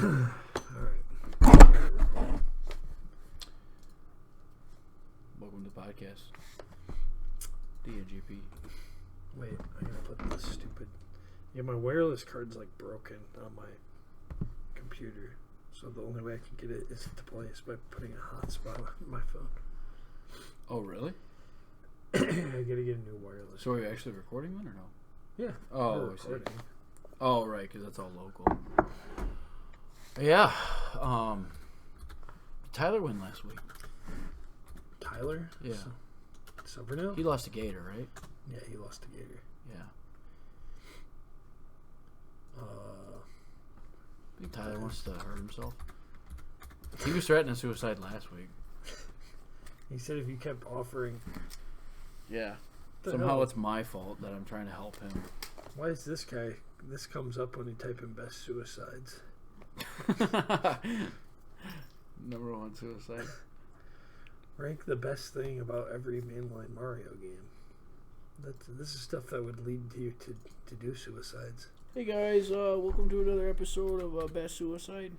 Welcome to the podcast. The NGP. Wait, I gotta put this stupid... Yeah, my wireless card's like broken on my computer. So the only way I can get it is to place by putting a hotspot on my phone. Oh, really? I gotta get a new wireless. So are you actually recording one or no? Yeah. Oh, I see. Oh, right, because that's all local. Yeah. Tyler won last week. Tyler? Yeah. Silvernail? He lost to Gator, right? Yeah, he lost to Gator. Yeah. I think Tyler wants to hurt himself. He was threatening suicide last week. He said if you kept offering... Yeah. Somehow it's my fault that I'm trying to help him. Why is this guy... This comes up when you type in best suicides. Number one suicide. Rank the best thing about every mainline Mario game. This is stuff that would lead you to do suicides. Hey guys, welcome to another episode of Best Suicide.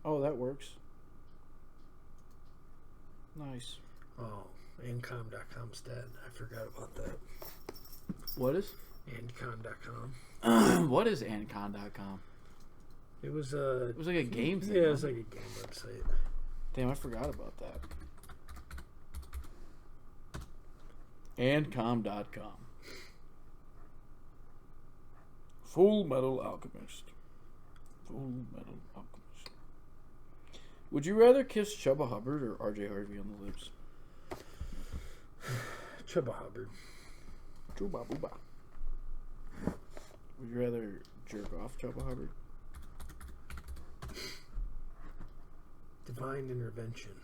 Oh, that works. Nice. Oh, Ancom.com's dead. I forgot about that. What is? Ancom.com. What is Ancon.com? It was like a game thing. Yeah, it was like a game website. Damn, I forgot about that. Ancom.com. Full Metal Alchemist. Full Metal Alchemist. Would you rather kiss Chubba Hubbard or RJ Harvey on the lips? Chubba Hubbard. Chubba Booba. Would you rather jerk off Chubba Hubbard? Divine Intervention.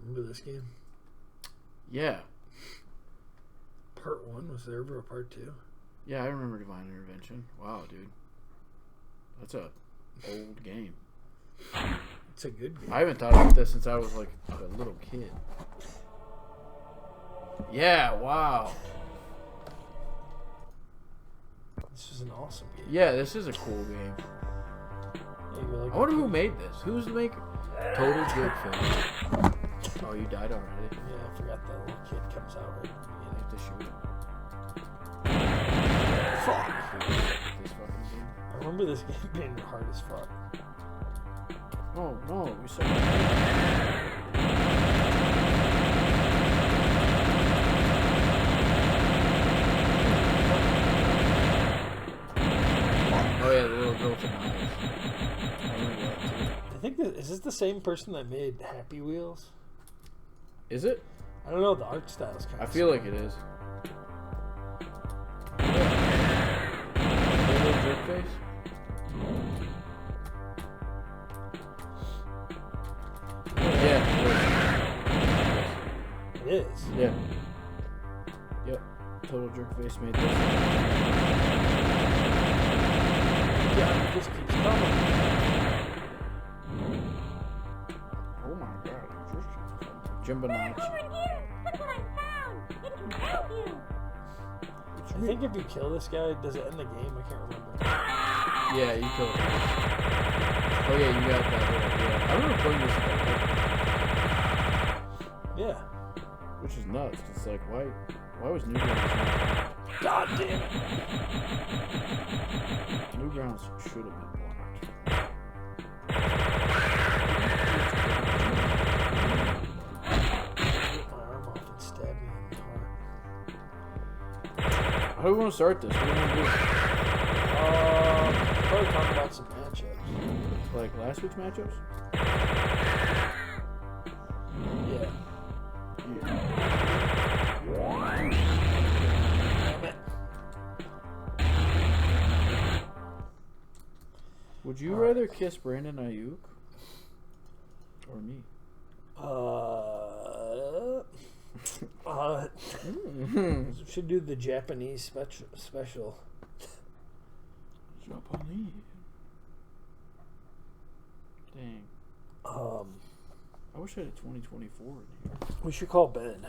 Remember this game? Yeah. Part 1? Was there ever a part 2? Yeah, I remember Divine Intervention. Wow, dude. That's a old game. It's a good game. I haven't thought about this since I was like a little kid. Yeah, wow. This is an awesome game. Yeah, this is a cool game. Yeah, like, I wonder who made this. Who's the maker? Total Good Film. Oh, you died already. Yeah, I forgot that little kid comes out right at the You have to shoot him. Fuck. This fucking game. I remember this game being hard as fuck. Oh, no. We said Oh, yeah, the little girl from the house. I remember that, too. I think is this the same person that made Happy Wheels? Is it? I don't know. The art style's kind of... I feel like it is. Little jerk face? Yeah, It is. yeah. Yep. Total Jerk Face made this. Yeah, it just keeps coming. Oh my god. Jim Bonacci. Look what I found! It can help you! I think if you kill this guy, does it end the game? I can't remember. Yeah, you killed him. Oh yeah, you got that. Yeah. I remember playing this with Yeah. which is nuts. It's like, why was Newgrounds? God damn it. Newgrounds should have been blocked. My arm off and stab me in the heart. How do we want to start this? What do we want to do? Probably talk about some matchups. Like last week's matchups? Yeah. Would you rather kiss Brandon Ayuk or me? Should do the Japanese special. Japanese. Dang. I wish I had a 2024 in here. We should call Ben.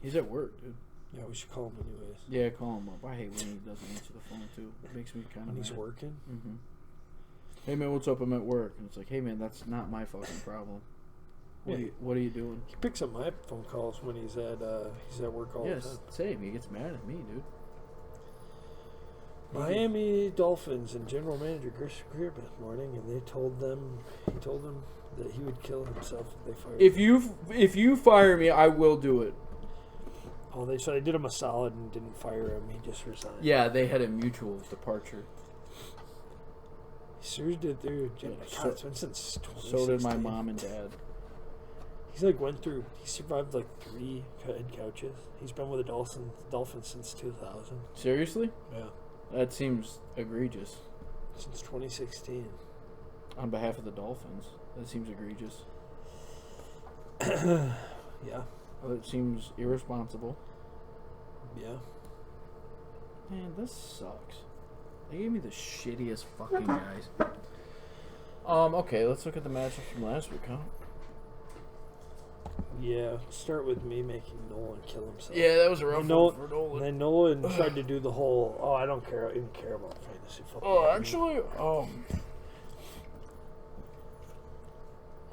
He's at work, dude. Yeah, we should call him anyways. Yeah, call him up. I hate when he doesn't answer the phone, too. It makes me kind of When he's working? Mm-hmm. Hey, man, what's up? I'm at work. And it's like, hey, man, that's not my fucking problem. What are you doing? He picks up my phone calls when he's at work all the time. Yes, same. He gets mad at me, dude. Miami Dolphins and general manager Chris Greer this morning, and he told them that he would kill himself if they fired him. If you fire me, I will do it. Oh, so they did him a solid and didn't fire him. He just resigned. Yeah, they had a mutual departure. He served it through. God, it's been since 2016. So did my mom and dad. He's he survived 3 head coaches. He's been with the Dolphins since 2000. Seriously? Yeah. That seems egregious. Since 2016. On behalf of the Dolphins, that seems egregious. Yeah. It seems irresponsible. Yeah. Man, this sucks. They gave me the shittiest fucking guys. Okay, let's look at the matchups from last week, huh? Yeah, start with me making Nolan kill himself. Yeah, that was a rough one for Nolan. And then Nolan tried to do the whole, I don't even care about fantasy football. Oh, actually,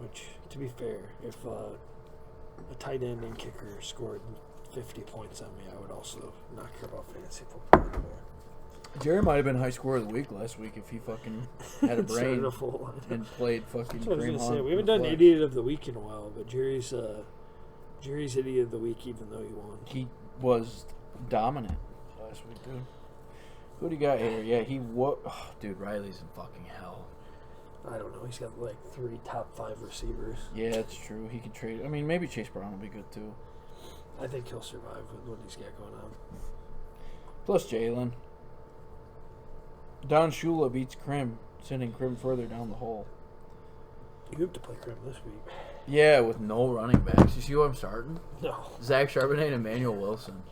Which, to be fair, if a tight end and kicker scored 50 points on me, I would also not care about fantasy football anymore. Jerry might have been high score of the week last week if he fucking had a brain and played fucking That's what I was Kareem going to say. Hunt We haven't with done flex. Idiot of the Week in a while, but Jerry's Idiot of the Week, even though he won. He was dominant last week, dude. Who do you got here? Yeah, he was. Oh, dude, Riley's in fucking hell. I don't know. He's got 3 top 5 receivers. Yeah, it's true. He could trade. I mean, maybe Chase Brown will be good too. I think he'll survive with what he's got going on. Plus Jalen. Don Shula beats Krim, sending Krim further down the hole. You have to play Krim this week. Yeah, with no running backs. You see who I'm starting? No. Zach Charbonnet and Emmanuel Wilson.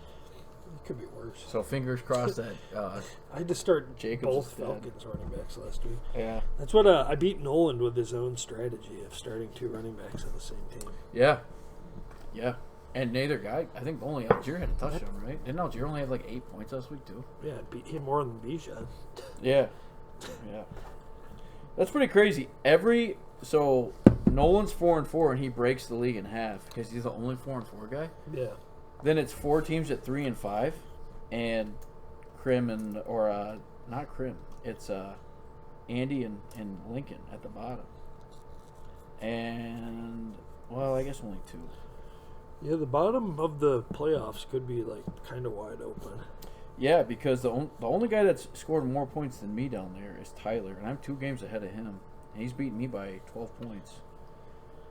It could be worse. So fingers crossed that I had to start Jacobs both is dead. Falcons running backs last week. Yeah. That's what I beat Nolan with his own strategy of starting 2 running backs on the same team. Yeah. Yeah. And neither guy, I think only Algier had a touchdown, right? Didn't Algier only have 8 points last week too? Yeah, beat him more than Bijan. Yeah. Yeah. That's pretty crazy. So Nolan's 4-4 and he breaks the league in half because he's the only 4-4 guy. Yeah. Then it's 4 teams at 3-5, and Krim not Krim. It's Andy and Lincoln at the bottom. And I guess only 2. Yeah, the bottom of the playoffs could be kind of wide open. Yeah, because the only guy that's scored more points than me down there is Tyler, and I'm 2 games ahead of him, and he's beating me by 12 points.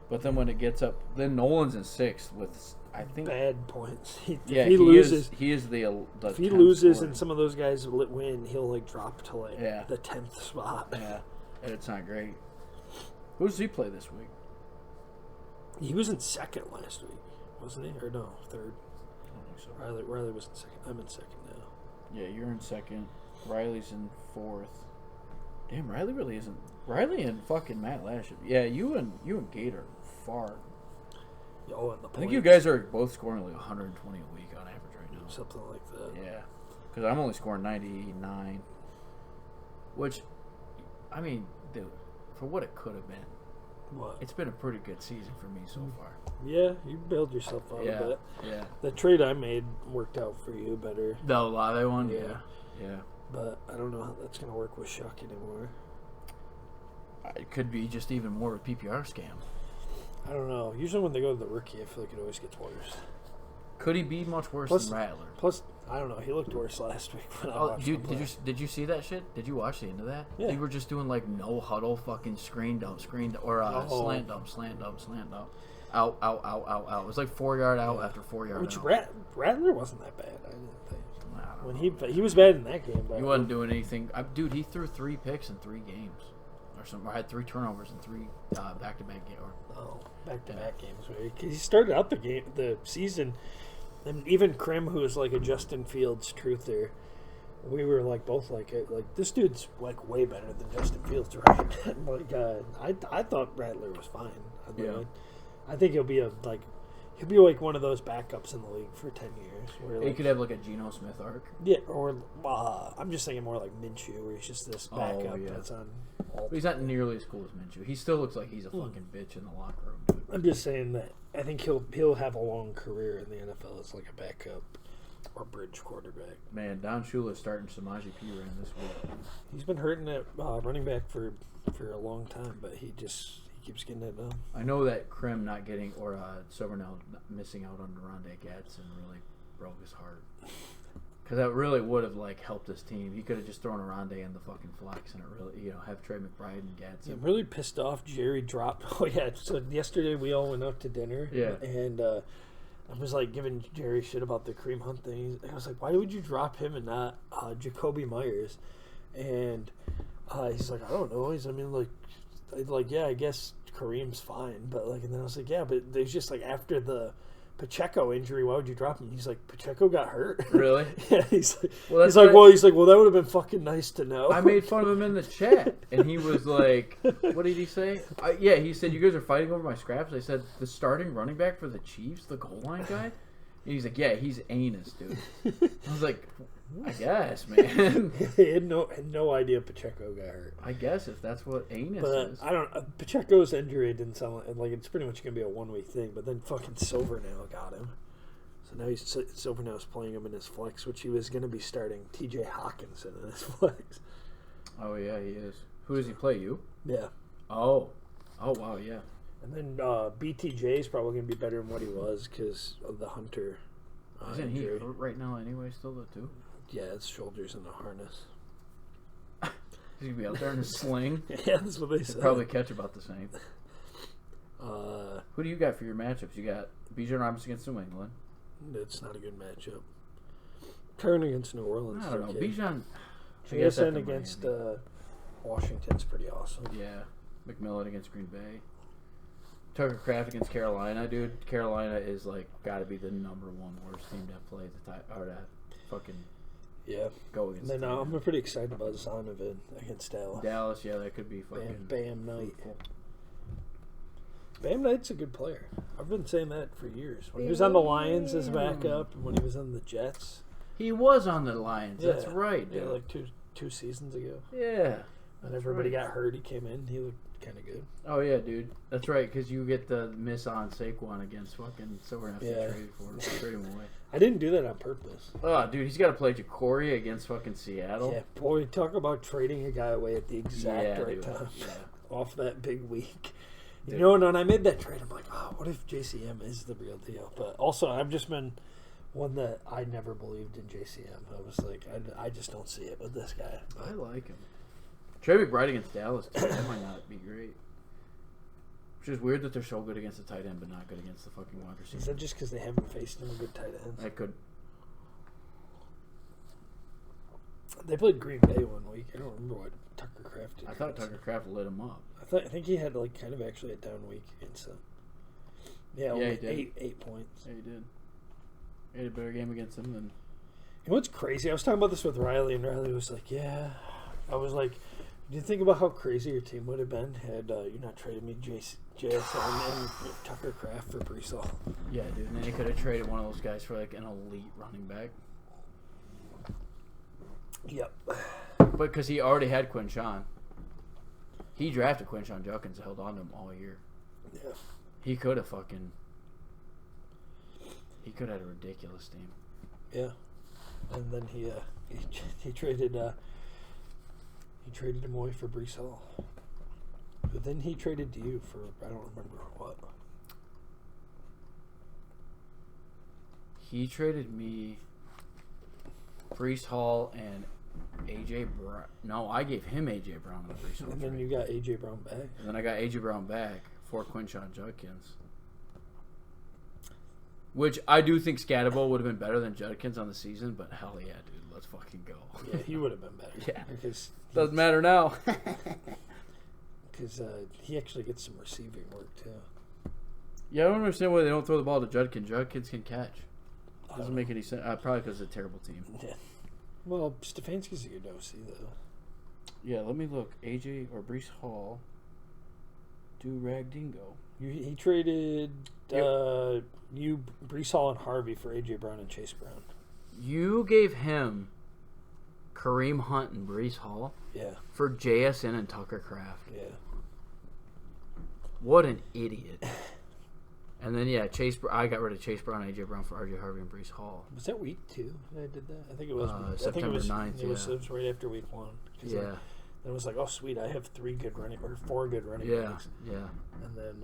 But then when it gets up, then Nolan's in 6th with I think bad points. If he loses, He is the if he loses scorer. and some of those guys win, he'll drop to Yeah. the 10th spot. Yeah, it's not great. Who does he play this week? He was in 2nd last week, wasn't he? Or no, 3rd. I don't think so. Riley was in 2nd. I'm in 2nd now. Yeah, you're in 2nd. Riley's in 4th. Damn, Riley really isn't. Riley and fucking Matt Lash. Yeah, you and Gator are far. Oh, and the I think you guys are both scoring 120 a week on average right now. Something like that. Yeah, because I'm only scoring 99, which, I mean, dude, for what it could have been, What? it's been a pretty good season for me so far. Yeah, you bailed yourself out a bit. Yeah. The trade I made worked out for you better. The Olave one, Yeah. yeah. But I don't know how that's going to work with Shuck anymore. It could be just even more of a PPR scam. I don't know. Usually when they go to the rookie, I feel like it always gets worse. Could he be much worse than Rattler? Plus, I don't know. He looked worse last week when I watched him play. Did you see that shit? Did you watch the end of that? Yeah. They were just doing no huddle, fucking screen dump, or slant dump. Out. It was 4-yard out after 4-yard Which out. Rattler wasn't that bad, I didn't think. I don't When know. he was bad in that game, but He wasn't doing anything. Dude, he threw 3 picks in 3 games. Or had 3 turnovers in 3 back-to-back games. Back-to-back games. Right? 'Cause he started out the season, and even Krim, who is a Justin Fields truther, we were both this dude's way better than Justin Fields, right? And I thought Rattler was fine. I think he'll be like one of those backups in the league for 10 years. Where He like, could have like a Geno Smith arc. yeah, or I'm just thinking more like Minshew, where he's just this backup yeah. that's on. But he's not nearly as cool as Minshew. He still looks like he's a fucking bitch in the locker room, dude. I'm just saying that I think he'll have a long career in the NFL as like a backup or bridge quarterback. Man, Don Shula's starting Samaje Perine this week. He's been hurting at running back for a long time, but he keeps getting it done. I know that Krim not getting, or Silvernail missing out on Rondé Gatson really broke his heart. Because that really would have like helped his team. He could have just thrown a Rondé in the fucking flex and it really, have Trey McBride and Gatson. I'm really pissed off. Jerry dropped. Oh yeah. So yesterday we all went out to dinner. Yeah. And I was like giving Jerry shit about the Kareem Hunt thing. I was like, why would you drop him and not Jacoby Myers? And he's like, I don't know. Yeah, I guess Kareem's fine, but like, and then I was like, yeah, but there's just like after the Pacheco injury, why would you drop him? He's like, Pacheco got hurt. Really? Yeah. He's like, Well, that would have been fucking nice to know. I made fun of him in the chat, and he was like, what did he say? He said, you guys are fighting over my scraps. I said, the starting running back for the Chiefs, the goal line guy? And he's like, yeah, he's anus, dude. I was like, I guess, man. He had no idea Pacheco got hurt. I guess if that's what anus But is. I don't. Pacheco's injury didn't sound like it's pretty much gonna be a 1 week thing. But then fucking Silvernail got him, so now Silvernail's playing him in his flex, which he was gonna be starting T.J. Hawkinson in his flex. Oh yeah, he is. Who does he play? You? Yeah. Oh wow, yeah. And then BTJ is probably gonna be better than what he was because of the Hunter. Isn't he injury. hurt right now anyway? Still though too. Yeah, his shoulders in the harness. He's gonna be out there in a sling. Yeah, that's what they said. Probably catch about the same. Who do you got for your matchups? You got Bijan Robinson against New England. It's not a good matchup. Turn against New Orleans. I don't know. Okay. Bijan. JSN against Washington's pretty awesome. Yeah. McMillan against Green Bay. Tucker Kraft against Carolina, dude. Carolina is like got to be the number one worst team to play or to fucking go against. And then I'm pretty excited about Zonovan against Dallas. Dallas, yeah, that could be fucking Bam Knight. cool. Bam Knight's a good player. I've been saying that for years. When he was on the Lions as backup, and when he was on the Jets. He was on the Lions. Yeah. That's right, dude. Yeah, like two seasons ago. Yeah. When everybody got hurt, he came in. He looked kind of good. Oh yeah, dude. That's right, because you get the miss on Saquon against fucking so we're gonna have to trade him away. I didn't do that on purpose. Oh, dude, he's got to play Jacory against fucking Seattle. Yeah, boy, talk about trading a guy away at the exact right dude. time. Yeah. Off that big week. Dude. You know, and when I made that trade, I'm like, oh, what if JCM is the real deal? But also, I've just been one that I never believed in JCM. I was like, I just don't see it with this guy. I like him. Trey McBride against Dallas, too. That might not be great. Which is weird that they're so good against the tight end, but not good against the fucking wide receiver. Is that just because they haven't faced any good tight ends? I could. They played Green Bay 1 week. I don't remember what Tucker Kraft did. I thought Tucker Kraft lit him up. I think he had like kind of actually a down week against them. Yeah, only he did. 8 points. Yeah, he did. He had a better game against him than. You know what's crazy? I was talking about this with Riley, and Riley was like, "Yeah." I was like, "Do you think about how crazy your team would have been had you not traded me JSN and Tucker Kraft for Brees Hall?" Yeah, dude. And then he could have traded one of those guys for like an elite running back. Yep. But because he already had Quinshawn. He drafted Quinshawn Judkins and held on to him all year. Yeah. He could have fucking. He could have had a ridiculous team. Yeah. And then he traded him away for Brees Hall. But then he traded to you for I don't remember what. He traded me Brees Hall and AJ Brown. No, I gave him AJ Brown the Brees Hall. And then trade. you got AJ Brown back. And then I got AJ Brown back for Quinshawn Judkins. Which I do think Scatterbo would have been better than Judkins on the season, but hell yeah, dude, let's fucking go. Yeah, he would have been better. Yeah. Because Doesn't matter now. Because he actually gets some receiving work too. Yeah, I don't understand why they don't throw the ball to Judkins. Judkins can catch. Doesn't make any sense. Probably because it's a terrible team. Yeah. Well, Stefanski's a good OC though. Yeah, let me look. AJ or Brees Hall. Do Rag Dingo. He traded Brees Hall and Harvey for A.J. Brown and Chase Brown. You gave him Kareem Hunt and Brees Hall Yeah. for JSN and Tucker Kraft. Yeah. What an idiot. And then, yeah, I got rid of Chase Brown and A.J. Brown for R.J. Harvey and Brees Hall. Was that week 2 that I did that? I think it was. September 9th, it was right after week 1. Yeah. Then it was like, oh, sweet, I have 4 good running backs. Yeah. And then,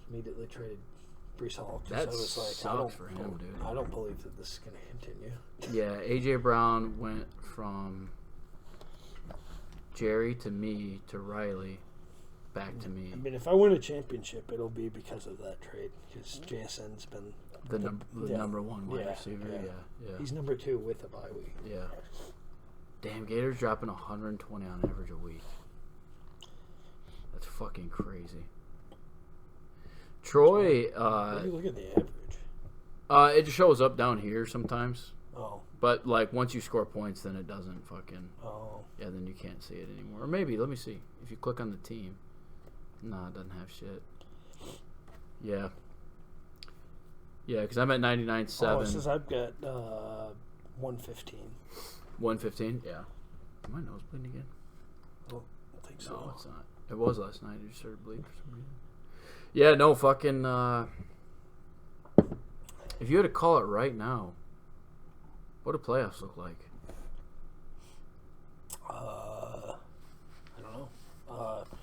immediately traded Brees Hall. That I was like, sucks for him, dude. I don't believe that this is going to continue. Yeah, A.J. Brown went from Jerry to me to Riley back to me. I mean, if I win a championship, it'll be because of that trade. Because JSN's been the number one wide receiver. Yeah. He's number 2 with a bye week. Yeah. Damn, Gators dropping 120 on average a week. That's fucking crazy. Troy. What do you look at the average? It just shows up down here sometimes. Oh. But like once you score points, then it doesn't fucking. Oh. Yeah, then you can't see it anymore. Or maybe let me see. If you click on the team, no, it doesn't have shit. Yeah. Yeah, because I'm at 99.7. Oh, it says I've got 115. 115. Yeah. Am my nose bleeding again? I don't think so. No, it's not. It was last night. It just started bleeding for some reason. Yeah, no, fucking. If you had to call it right now, what do playoffs look like? I don't know.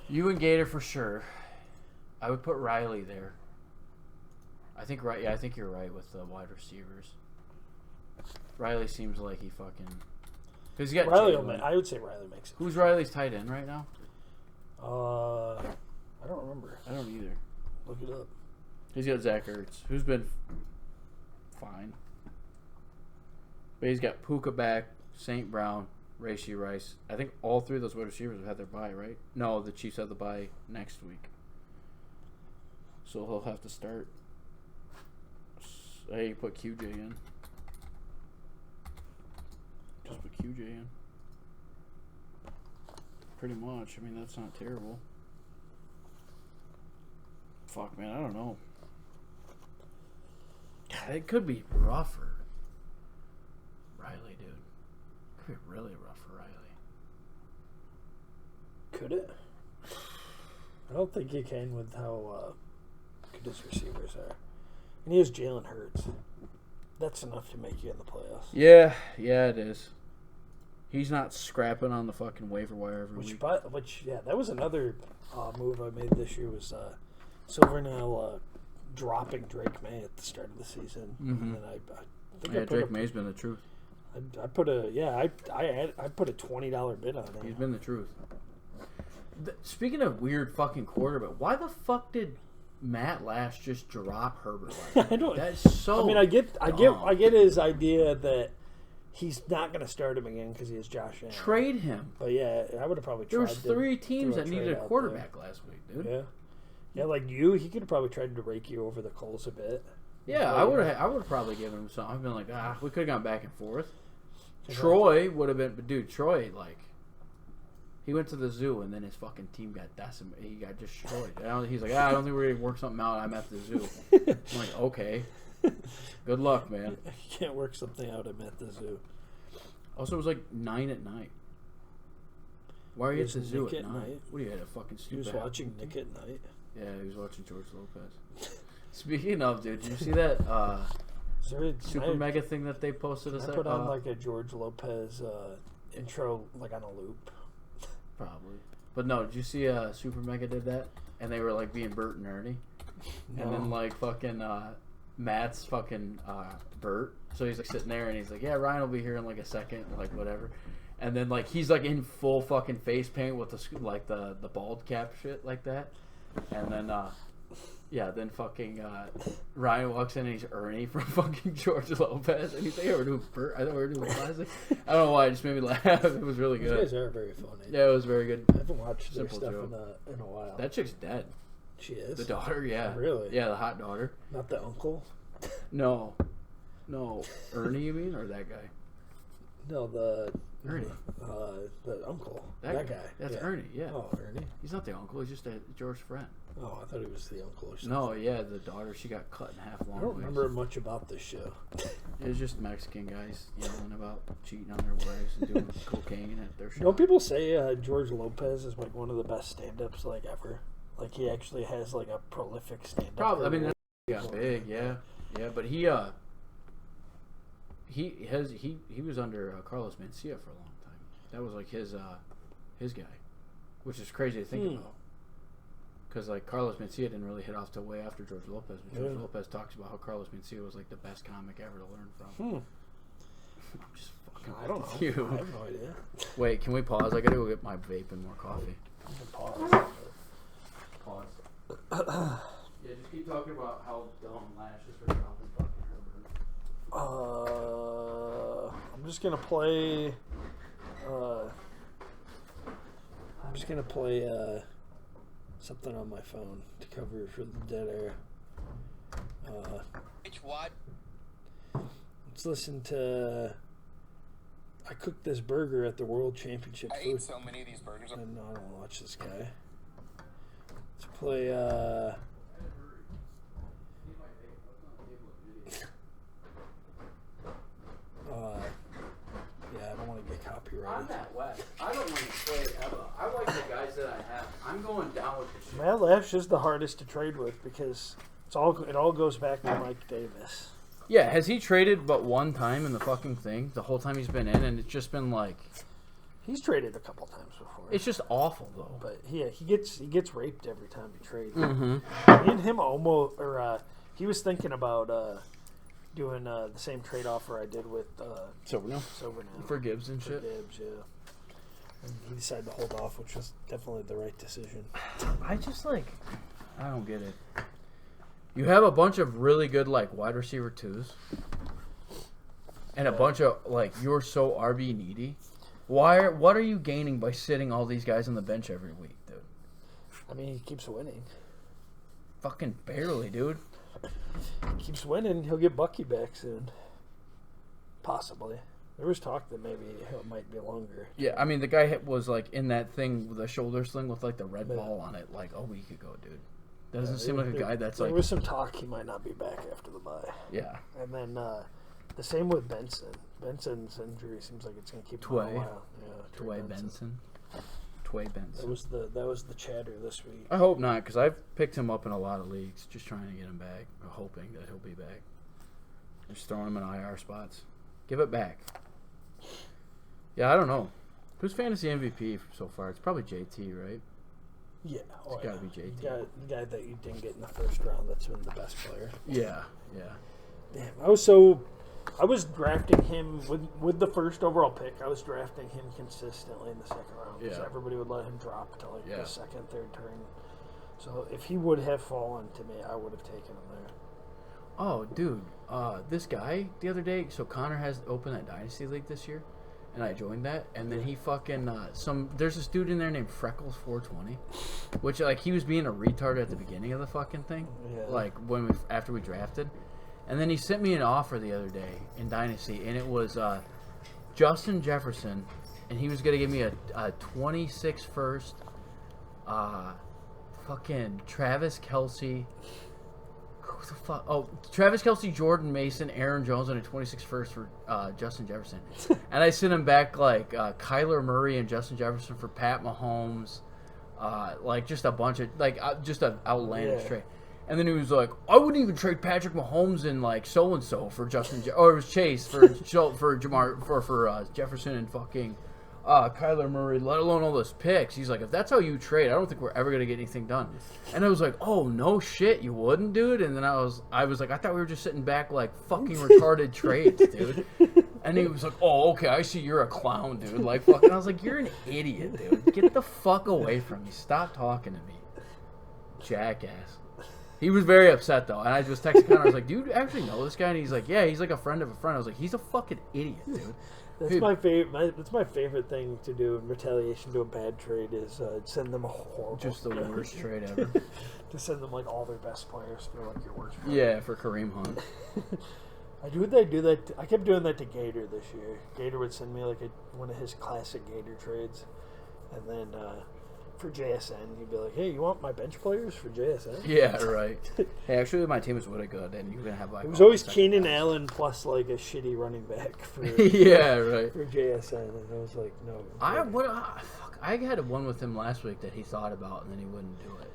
You and Gator for sure. I would put Riley there. I think right. Yeah, I think you're right with the wide receivers. Riley seems like he fucking. Because he got Riley. I would say Riley makes it. Who's Riley's tight end right now? I don't remember. I don't either. Look it up. He's got Zach Ertz, who's been fine. But he's got Puka back, St. Brown, Rashee Rice. I think all 3 of those wide receivers have had their bye, right? No, the Chiefs have the bye next week. So he'll have to start. Hey, you put QJ in. Just put QJ in. Pretty much. I mean, that's not terrible. Fuck, man, I don't know. God, it could be rough for Riley, dude. It could be really rough for Riley. Could it? I don't think he can with how good his receivers are. And he has Jalen Hurts. That's enough to make you in the playoffs. Yeah, it is. He's not scrapping on the fucking waiver wire every week. That was another move I made this year was Silvernail dropping Drake May at the start of the season. Mm-hmm. And then I think Drake May's been the truth. I put a $20 bid on him. He's been the truth. Speaking of weird fucking quarterback, why the fuck did Matt Lash just drop Herbert? I don't. That's so. I mean, I get his idea that he's not going to start him again because he has Josh Allen. Trade him. But yeah, I would have probably tried. There was 3 teams that needed a quarterback last week, dude. Yeah. Yeah, like you, he could have probably tried to rake you over the coals a bit. Yeah, I would have probably given him something. I've been like, we could have gone back and forth. Troy would have been, but dude, Troy, like, he went to the zoo and then his fucking team got decimated. He got destroyed. He's like, I don't think we're going to work something out. I'm at the zoo. I'm like, okay. Good luck, man. You can't work something out. I'm at the zoo. Also, it was like 9 at night. Why are you at the zoo Nick at 9? What do you had a fucking stupid? He was watching Nick at Night. Yeah, he was watching George Lopez. Speaking of, dude, did you see that super mega thing that they posted? I put on like a George Lopez intro, like on a loop. Probably, but no. Did you see Super Mega did that? And they were like being Bert and Ernie, and then like fucking Matt's fucking Bert. So he's like sitting there and he's like, yeah, Ryan will be here in like a second, like whatever. And then like he's like in full fucking face paint with the bald cap shit like that. And then then fucking Ryan walks in and he's Ernie from fucking George Lopez. And he's like, we're doing Bert. I thought we were doing classic. I don't know why, it just made me laugh. It was really good. These guys are very funny. Yeah, it was very good. I haven't watched their stuff in a while. That chick's dead. She is? The daughter, yeah. Oh, really? Yeah, the hot daughter. Not the uncle? No. Ernie, you mean? Or that guy? No, the... Ernie. The uncle. That guy. That's Ernie, yeah. Oh, Ernie. He's not the uncle. He's just a George friend. Oh, I thought he was the uncle or something. No, yeah, the daughter. She got cut in half long. I don't remember much about this show. It was just Mexican guys yelling about cheating on their wives and doing cocaine at their shop. Don't people say George Lopez is like one of the best stand-ups like ever? Like he actually has like a prolific stand-up. Probably. I mean, career. he got big. Yeah, yeah. But he was under Carlos Mencia for a long time. That was like his guy, which is crazy to think about. Because like Carlos Mencia didn't really hit off till way after George Lopez. But George Lopez talks about how Carlos Mencia was like the best comic ever to learn from. I'm just fucking. I don't know. You. I have no idea. Wait, can we pause? I gotta go get my vape and more coffee. Pause. Pause. Yeah, just keep talking about how dumb Lash is for dropping fucking Herbert. I'm just gonna play. Something on my phone to cover for the dead air. What? Let's listen to. I cooked this burger at the World Championship I food. ate so many of these burgers. And no, I don't want to watch this guy. Let's play. Yeah, I don't want to get copyrighted. I'm that wet. I don't want to trade ever. I like the guys that I have. I'm going down with the shit. Matt Lash is the hardest to trade with because it all goes back to Mike Davis. Yeah, has he traded but one time in the fucking thing the whole time he's been in, and it's just been like He's traded a couple times before. it's just awful though. But he gets raped every time he trades. Mm-hmm. Me and him almost, he was thinking about doing the same trade offer I did with Silvernail Silvernail for Gibbs and for shit. Gibbs, yeah. And he decided to hold off, which was definitely the right decision. I just I don't get it. You have a bunch of really good like wide receiver twos, and a bunch of like you're so RB needy. What are you gaining by sitting all these guys on the bench every week, dude? I mean, he keeps winning. Fucking barely, dude. He keeps winning. He'll get Bucky back soon. Possibly. There was talk that maybe it might be longer. Yeah, I mean the guy was like in that thing with the shoulder sling with like the red ball on it like a week ago, dude. Doesn't seem like a guy that's there like. There was some talk he might not be back after the bye. Yeah. And then the same with Benson. Benson's injury seems like it's going to keep him a while. Yeah, Tway Benson. That was the chatter this week. I hope not, because I've picked him up in a lot of leagues, just trying to get him back, or hoping that he'll be back. Just throwing him in IR spots. Give it back. Yeah, I don't know. Who's fantasy MVP so far? It's probably JT, right? Yeah. It's got to be JT. The guy that you didn't get in the first round that's been the best player. Yeah. Damn, I was drafting him with the first overall pick. I was drafting him consistently in the second round because everybody would let him drop to like the second, third turn. So if he would have fallen to me, I would have taken him there. Oh, dude, this guy the other day. So Connor has opened that Dynasty League this year, and I joined that. And then he fucking there's this dude in there named Freckles420, which like he was being a retard at the beginning of the fucking thing, like after we drafted. And then he sent me an offer the other day in Dynasty, and it was Justin Jefferson, and he was going to give me a 26 first, fucking Travis Kelce. Who the fuck? Oh, Travis Kelce, Jordan Mason, Aaron Jones, and a 26 first for Justin Jefferson. And I sent him back like Kyler Murray and Justin Jefferson for Pat Mahomes, like just a bunch of just an outlandish trade. And then he was like, I wouldn't even trade Patrick Mahomes and like so and so for or it was Chase for for Jefferson and fucking Kyler Murray, let alone all those picks. He's like, if that's how you trade, I don't think we're ever gonna get anything done. And I was like, oh no shit, you wouldn't, dude. And then I was like, I thought we were just sitting back like fucking retarded trades, dude. And he was like, oh okay, I see you're a clown, dude. Like fucking, I was like, you're an idiot, dude. Get the fuck away from me. Stop talking to me, jackass. He was very upset though, and I just texted Connor. I was like, "Do you actually know this guy?" And he's like, "Yeah, he's like a friend of a friend." I was like, "He's a fucking idiot, dude." That's my favorite. That's my favorite thing to do in retaliation to a bad trade is send them a horrible. Just the worst trade ever. To send them like all their best players for like your worst. Yeah, for Kareem Hunt. I kept doing that to Gator this year. Gator would send me like one of his classic Gator trades, and then for JSN. You'd be like, hey, you want my bench players for JSN? Yeah, right. Hey, actually, my team is really good, and you're gonna have like. It was always Keenan Allen plus like a shitty running back for yeah, right. for JSN, and I was like, no. I had one with him last week that he thought about, and then he wouldn't do it.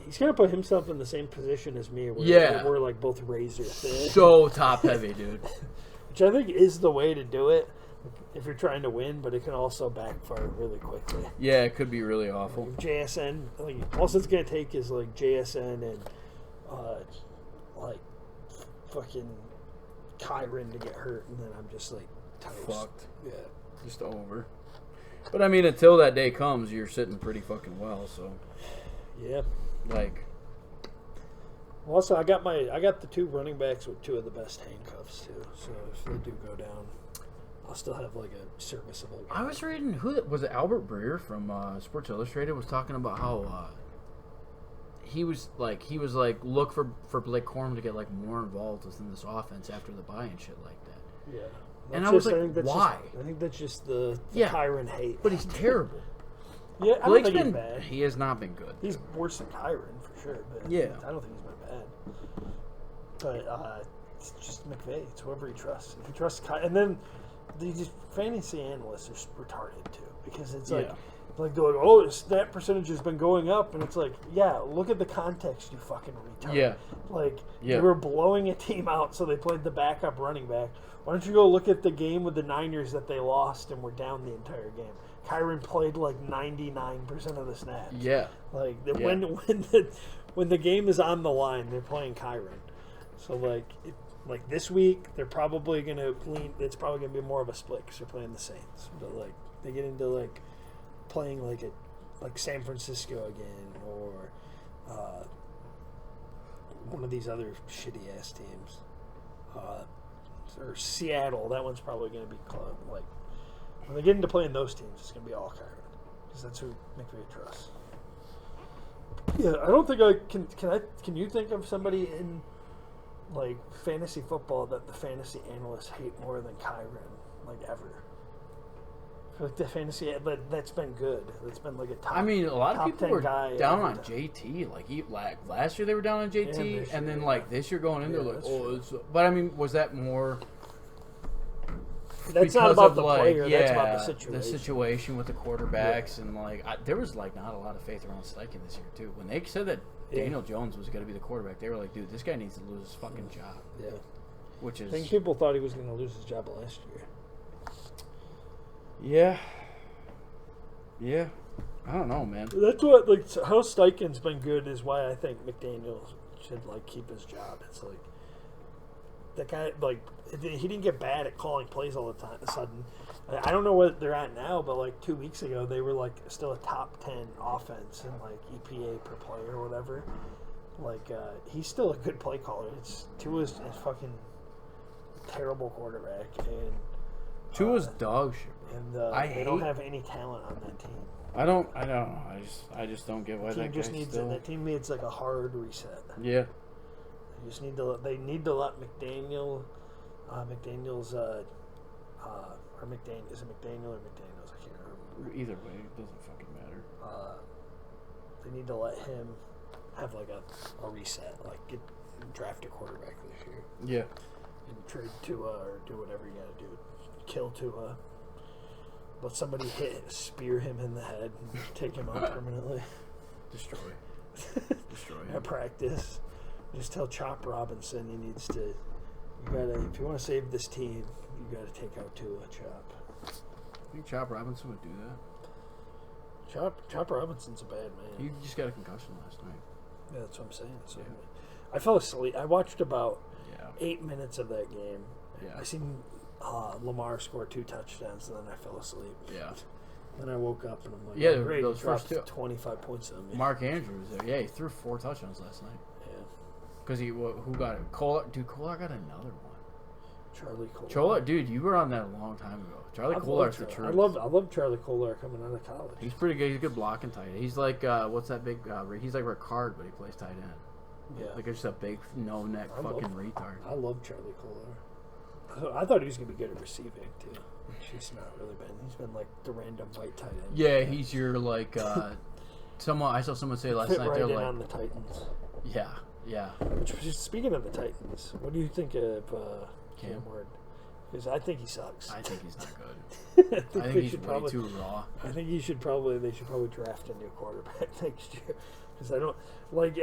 He's gonna put himself in the same position as me, where Yeah. we're like both razor thin. So top heavy, dude. Which I think is the way to do it if you're trying to win, but it can also backfire really quickly. Yeah, it could be really awful. Like JSN, like all it's gonna take is like JSN and like fucking Kyron to get hurt, and then I'm just like toast. Fucked. Yeah. Just over. But I mean, until that day comes, you're sitting pretty fucking well. So, Yeah. like, Also, I got the two running backs with two of the best handcuffs too. So if they do go down, I'll still have like a serviceable guy. I was reading was it Albert Breer from Sports Illustrated was talking about how he was like look for Blake Corum to get like more involved within this offense after the bye and shit like that. Yeah. And I was like, why? I think that's just the Yeah. Kyron hate. But he's terrible. Yeah, I don't Blake's think he's been bad. he has not been good. He's worse than Kyron for sure. But Yeah. I don't think he's been bad. But it's just McVay. It's whoever he trusts. If he trusts Kyron, and then these fantasy analysts are retarded too, because it's like. Yeah. Like they're like, oh, his snap percentage has been going up, and it's like, yeah, look at the context, you fucking retard. Yeah. Like Yeah. they were blowing a team out, so they played the backup running back. Why don't you go look at the game with the Niners that they lost and were down the entire game? Kyron played like 99% of the snaps. Yeah. Like Yeah. when the game is on the line, they're playing Kyron. So like this week, they're probably gonna lean. It's probably gonna be more of a split because they're playing the Saints. But like they get into like playing like San Francisco again or one of these other shitty ass teams, or Seattle. That one's probably gonna be like when they get into playing those teams, it's gonna be all Kyron because that's who McVay trusts. Yeah, I don't think I can. Can you think of somebody in like fantasy football that the fantasy analysts hate more than Kyron, like ever? I feel like the fantasy, but that's been good. It's been like a top. I mean, a lot of top people 10 were guy down every on time. JT. Like last year, they were down on JT, this and then year, like this year going in, they're Yeah, like, that's oh, true. it's, but I mean, was that more? That's not because about of, the like, player. Yeah, That's about the situation. The situation with the quarterbacks, and like there was like not a lot of faith around Steichen this year too. When they said that Yeah. Daniel Jones was going to be the quarterback, they were like, dude, this guy needs to lose his fucking job. Yeah, Which I is think people thought he was going to lose his job last year. yeah. I don't know, man. That's what like how Steichen's been good is why I think McDaniel should like keep his job. It's like that guy like he didn't get bad at calling plays all the time. Sudden, I don't know what they're at now, but like 2 weeks ago they were like still a top 10 offense in like EPA per play or whatever. Like he's still a good play caller. It's Tua's a fucking terrible quarterback, and Tua's dog shit. and I don't hate- have any talent on that team. I don't know. I just don't get why Team that just guy needs still. that team needs like a hard reset. Yeah. They just need to. They need to let McDaniel's or McDaniel. Is it McDaniel or McDaniel's? I can't remember. Either way, it doesn't fucking matter. They need to let him have like a reset. Like draft a quarterback this year Yeah. and trade Tua or do whatever you got to do. Kill Tua. Let somebody spear him in the head and take him out permanently. Destroy. Destroy him. At practice, just tell Chop Robinson he needs to. You gotta, if you want to save this team, you gotta take out Tua. Chop. I think Chop Robinson would do that. Chop Robinson's a bad man. He just got a concussion last night. Yeah, that's what I'm saying. So Yeah. I fell asleep. I watched about Yeah. 8 minutes of that game. Yeah. I seen Lamar score 2 touchdowns, and then I fell asleep. Yeah. Then I woke up and I'm like, Yeah, oh, great, those he dropped first 2. 25 points on me. Mark Andrews, yeah, he threw 4 touchdowns last night. Yeah. Because who got it? Kohler, dude, Kohler got another one. Charlie Kohler. Kohler, dude, you were on that a long time ago. Charlie Kohler's the truth. I love Charlie Kohler coming out of college. He's pretty good. He's a good blocking tight end. He's like, what's that big? He's like Ricard, but he plays tight end. Yeah. Like just a big no neck I love- fucking retard. I love Charlie Kohler. I thought he was going to be good at receiving, too. Which he's not really been. He's been like the random white tight end. Yeah, he's your, like, someone. I saw someone say last Fit night, right they're in like... on the Titans. Yeah. Which, speaking of the Titans, what do you think of Cam Ward? Because I think he sucks. I think he's not good. I think he's way too raw. I think they should probably draft a new quarterback next year. Because I don't like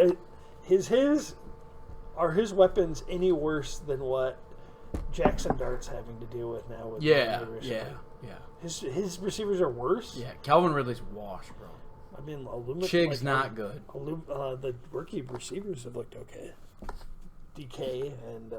are his weapons any worse than what Jackson Dart's having to deal with now with Yeah. His receivers are worse. Yeah, Calvin Ridley's washed, bro. I mean, Chig's not good. The rookie receivers have looked okay. DK and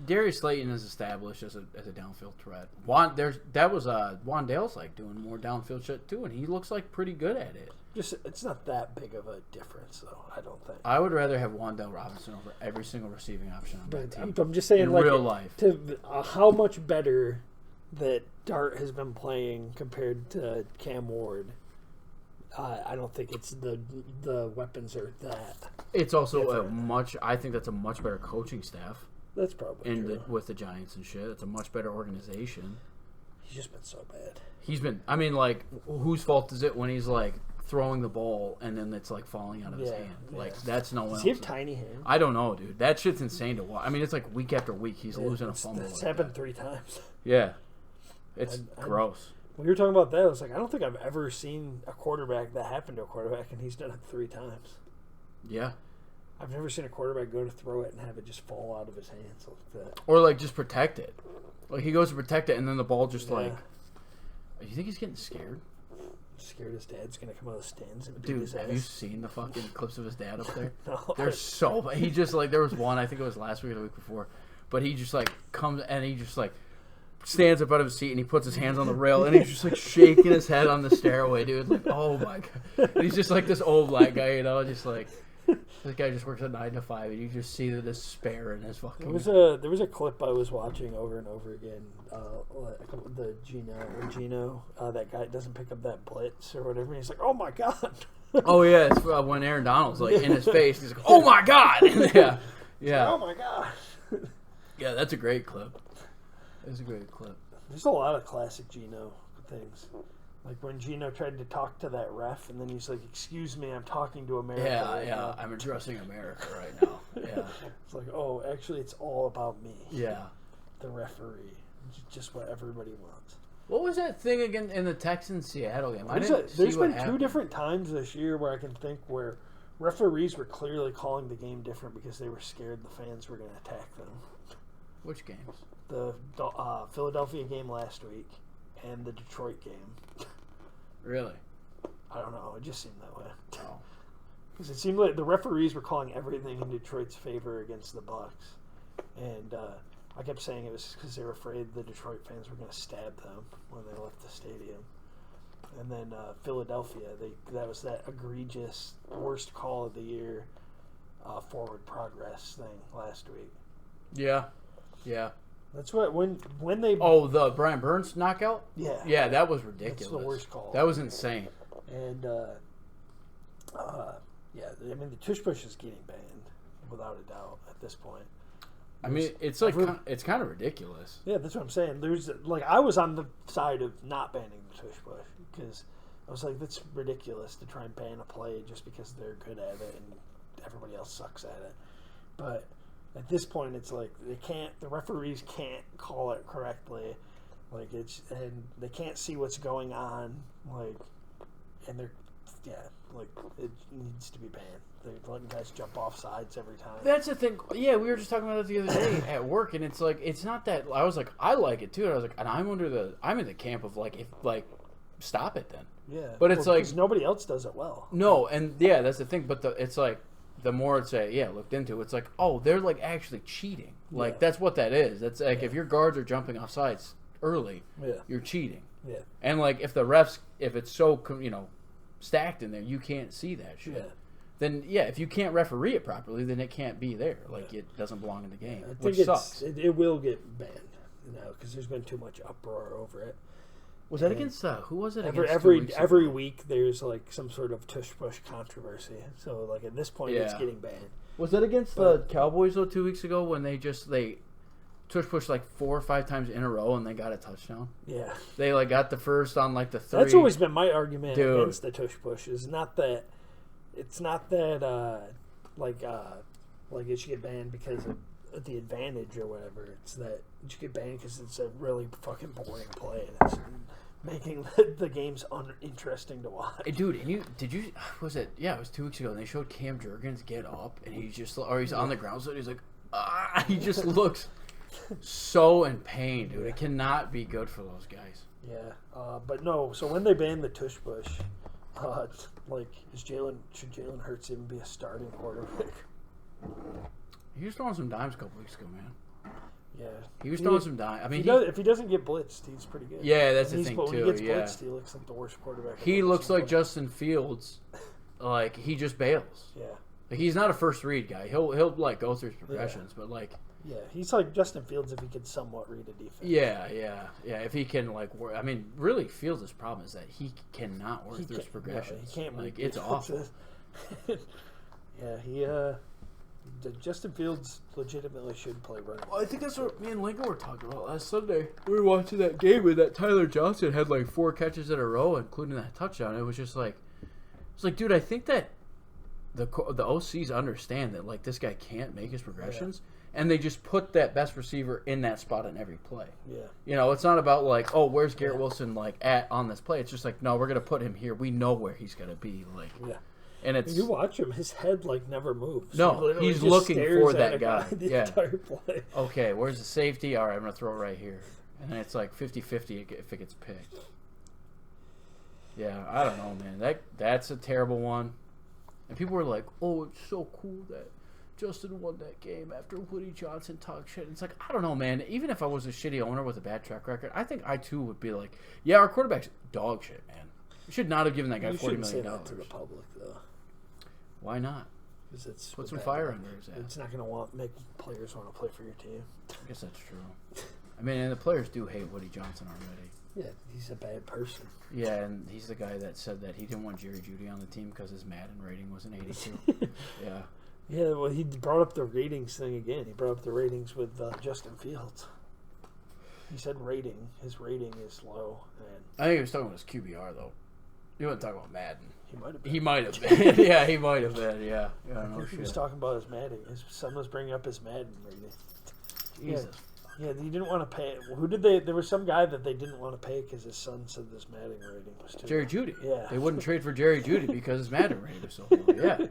Darius Slayton is established as a downfield threat. Wandale's like doing more downfield shit too, and he looks like pretty good at it. just it's not that big of a difference though. I don't think. I would rather have Wandale Robinson over every single receiving option on that team. I'm just saying, in like, real life, how much better that Dart has been playing compared to Cam Ward. I don't think it's the weapons are that. It's also I think that's a much better coaching staff. That's probably true. With the Giants and shit. It's a much better organization. He's just been so bad. He's been. I mean, like, whose fault is it when he's like throwing the ball and then it's like falling out of his hand? Like, that's no one. Does he have tiny hands? I don't know, dude. That shit's insane to watch. I mean, it's like week after week he's losing a fumble. It's happened 3 times. Yeah, it's gross. When you were talking about that, I was like, I don't think I've ever seen a quarterback that happened to a quarterback, and he's done it 3 times. Yeah. I've never seen a quarterback go to throw it and have it just fall out of his hands like that. Or, like, just protect it. Like, he goes to protect it, and then the ball just, like... You think he's getting scared? Scared his dad's going to come out of the stands and beat Dude, his ass. have you seen the fucking clips of his dad up there? No. They're so... He just, like, there was one, I think it was last week or the week before, but he just, like, comes, and he just, like... stands up out of his seat and he puts his hands on the rail and he's just like shaking his head on the stairway, dude. Like, oh my god. And he's just like this old black guy, you know, just like this guy just works a 9 to 5 and you just see the despair in his fucking. There was a clip I was watching over and over again. The Gino, that guy doesn't pick up that blitz or whatever. He's like, oh my god. Oh yeah, it's when Aaron Donald's like in his face. He's like, oh my god. And yeah. Oh my god. Yeah, that's a great clip. It's a great clip. There's a lot of classic Gino things. Like when Gino tried to talk to that ref, and then he's like, excuse me, I'm talking to America right now. I'm addressing America right now. Yeah. It's like, oh, actually, it's all about me. Yeah. The referee. It's just what everybody wants. What was that thing again in the Texans-Seattle game? There's been 2 different times this year where I can think where referees were clearly calling the game different because they were scared the fans were going to attack them. Which games? The Philadelphia game last week and the Detroit game. Really? I don't know. It just seemed that way. Oh. Because it seemed like the referees were calling everything in Detroit's favor against the Bucks, and I kept saying it was because they were afraid the Detroit fans were going to stab them when they left the stadium. And then Philadelphia, that was that egregious worst call of the year, forward progress thing last week. Yeah. That's what when they. Oh, the Brian Burns knockout. Yeah, that was ridiculous. That's the worst call. That was insane. And I mean the tush push is getting banned without a doubt at this point. I mean, it's like it's kind of ridiculous. Yeah, that's what I'm saying. There's like I was on the side of not banning the tush push because I was like, that's ridiculous to try and ban a play just because they're good at it and everybody else sucks at it. But at this point, it's like the referees can't call it correctly, and they can't see what's going on, and it needs to be banned. They're letting guys jump off sides every time. That's the thing. Yeah, we were just talking about it the other day at work, and it's like it's not that. I was like, I like it too, and I was like, and I'm in the camp of stop it then. Yeah, but it's like nobody else does it well. No, and yeah, that's the thing. But it's like. The more it's looked into, it's like, oh, they're like actually cheating. Like that's what that is. That's like if your guards are jumping off sides early, you're cheating. Yeah. And like if it's so stacked in there, you can't see that shit. Yeah. Then if you can't referee it properly, then it can't be there. Like it doesn't belong in the game, which sucks. It will get banned because there's been too much uproar over it. Was that against who was it? Every week there's like some sort of tush push controversy. So like at this point it's getting banned. Was that against the Cowboys though 2 weeks ago when they tush push like 4 or 5 times in a row and they got a touchdown. Yeah. They like got the first on like the 3. That's always been my argument Dude. against the tush push. Is not that it's not that like it should get banned because of the advantage or whatever. It's that it should get banned because it's a really fucking boring play and it's making the games uninteresting to watch. Hey, dude, and was it? Yeah, it was 2 weeks ago, and they showed Cam Jurgens get up, and he's on the ground, so he's like, he just looks so in pain, dude. It cannot be good for those guys. Yeah, but no. So when they banned the tush push, should Jalen Hurts even be a starting quarterback? He was throwing some dimes a couple weeks ago, man. Yeah, he was throwing some dimes. I mean, if he doesn't get blitzed, he's pretty good. Yeah, that's the thing too. When he gets blitzed, he looks like the worst quarterback. He looks like Justin Fields, like he just bails. Yeah, like he's not a first read guy. He'll like go through his progressions, but like. Yeah, he's like Justin Fields if he could somewhat read a defense. Yeah. If he can like work, I mean, really, Fields' problem is that he cannot work through his progressions. He can't. Like it's awful. Yeah, Justin Fields legitimately should play running. Well, I think that's what me and Lincoln were talking about last Sunday. We were watching that game and that Tyler Johnson had like 4 catches in a row, including that touchdown. It was just like, dude, I think that the OCs understand that like this guy can't make his progressions. Yeah. And they just put that best receiver in that spot in every play. Yeah. You know, it's not about like, oh, where's Garrett Wilson like on this play? It's just like, no, we're gonna put him here. We know where he's gonna be. Like, yeah. And it's you watch him, his head like never moves. No, he's looking for that guy. The entire play. Okay, where's the safety? All right, I'm gonna throw it right here, and then it's like 50-50 if it gets picked. Yeah, I don't know, man. That's a terrible one. And people were like, oh, it's so cool that Justin won that game after Woody Johnson talked shit. It's like, I don't know, man. Even if I was a shitty owner with a bad track record, I think I too would be like, yeah, our quarterback's dog shit, man. We should not have given that guy $40 million. Say that to the public, though. Why not? Because it's put some fire under his ass. It's not going to make players want to play for your team. I guess that's true. I mean, and the players do hate Woody Johnson already. Yeah, he's a bad person. Yeah, and he's the guy that said that he didn't want Jerry Jeudy on the team because his Madden rating was an 82. Yeah. Yeah, well, he brought up the ratings thing again. He brought up the ratings with Justin Fields. He said his rating is low. And I think he was talking about his QBR, though. He wasn't talking about Madden. He might have been. He might have been. Yeah, he might have been. Yeah. He was talking about his Madden. His son was bringing up his Madden rating. Jesus. Yeah, he didn't want to pay. Who did they? There was some guy that they didn't want to pay because his son said this Madden rating was too Jerry Jeudy. Yeah. They wouldn't trade for Jerry Jeudy because his Madden rating was so low. Yeah.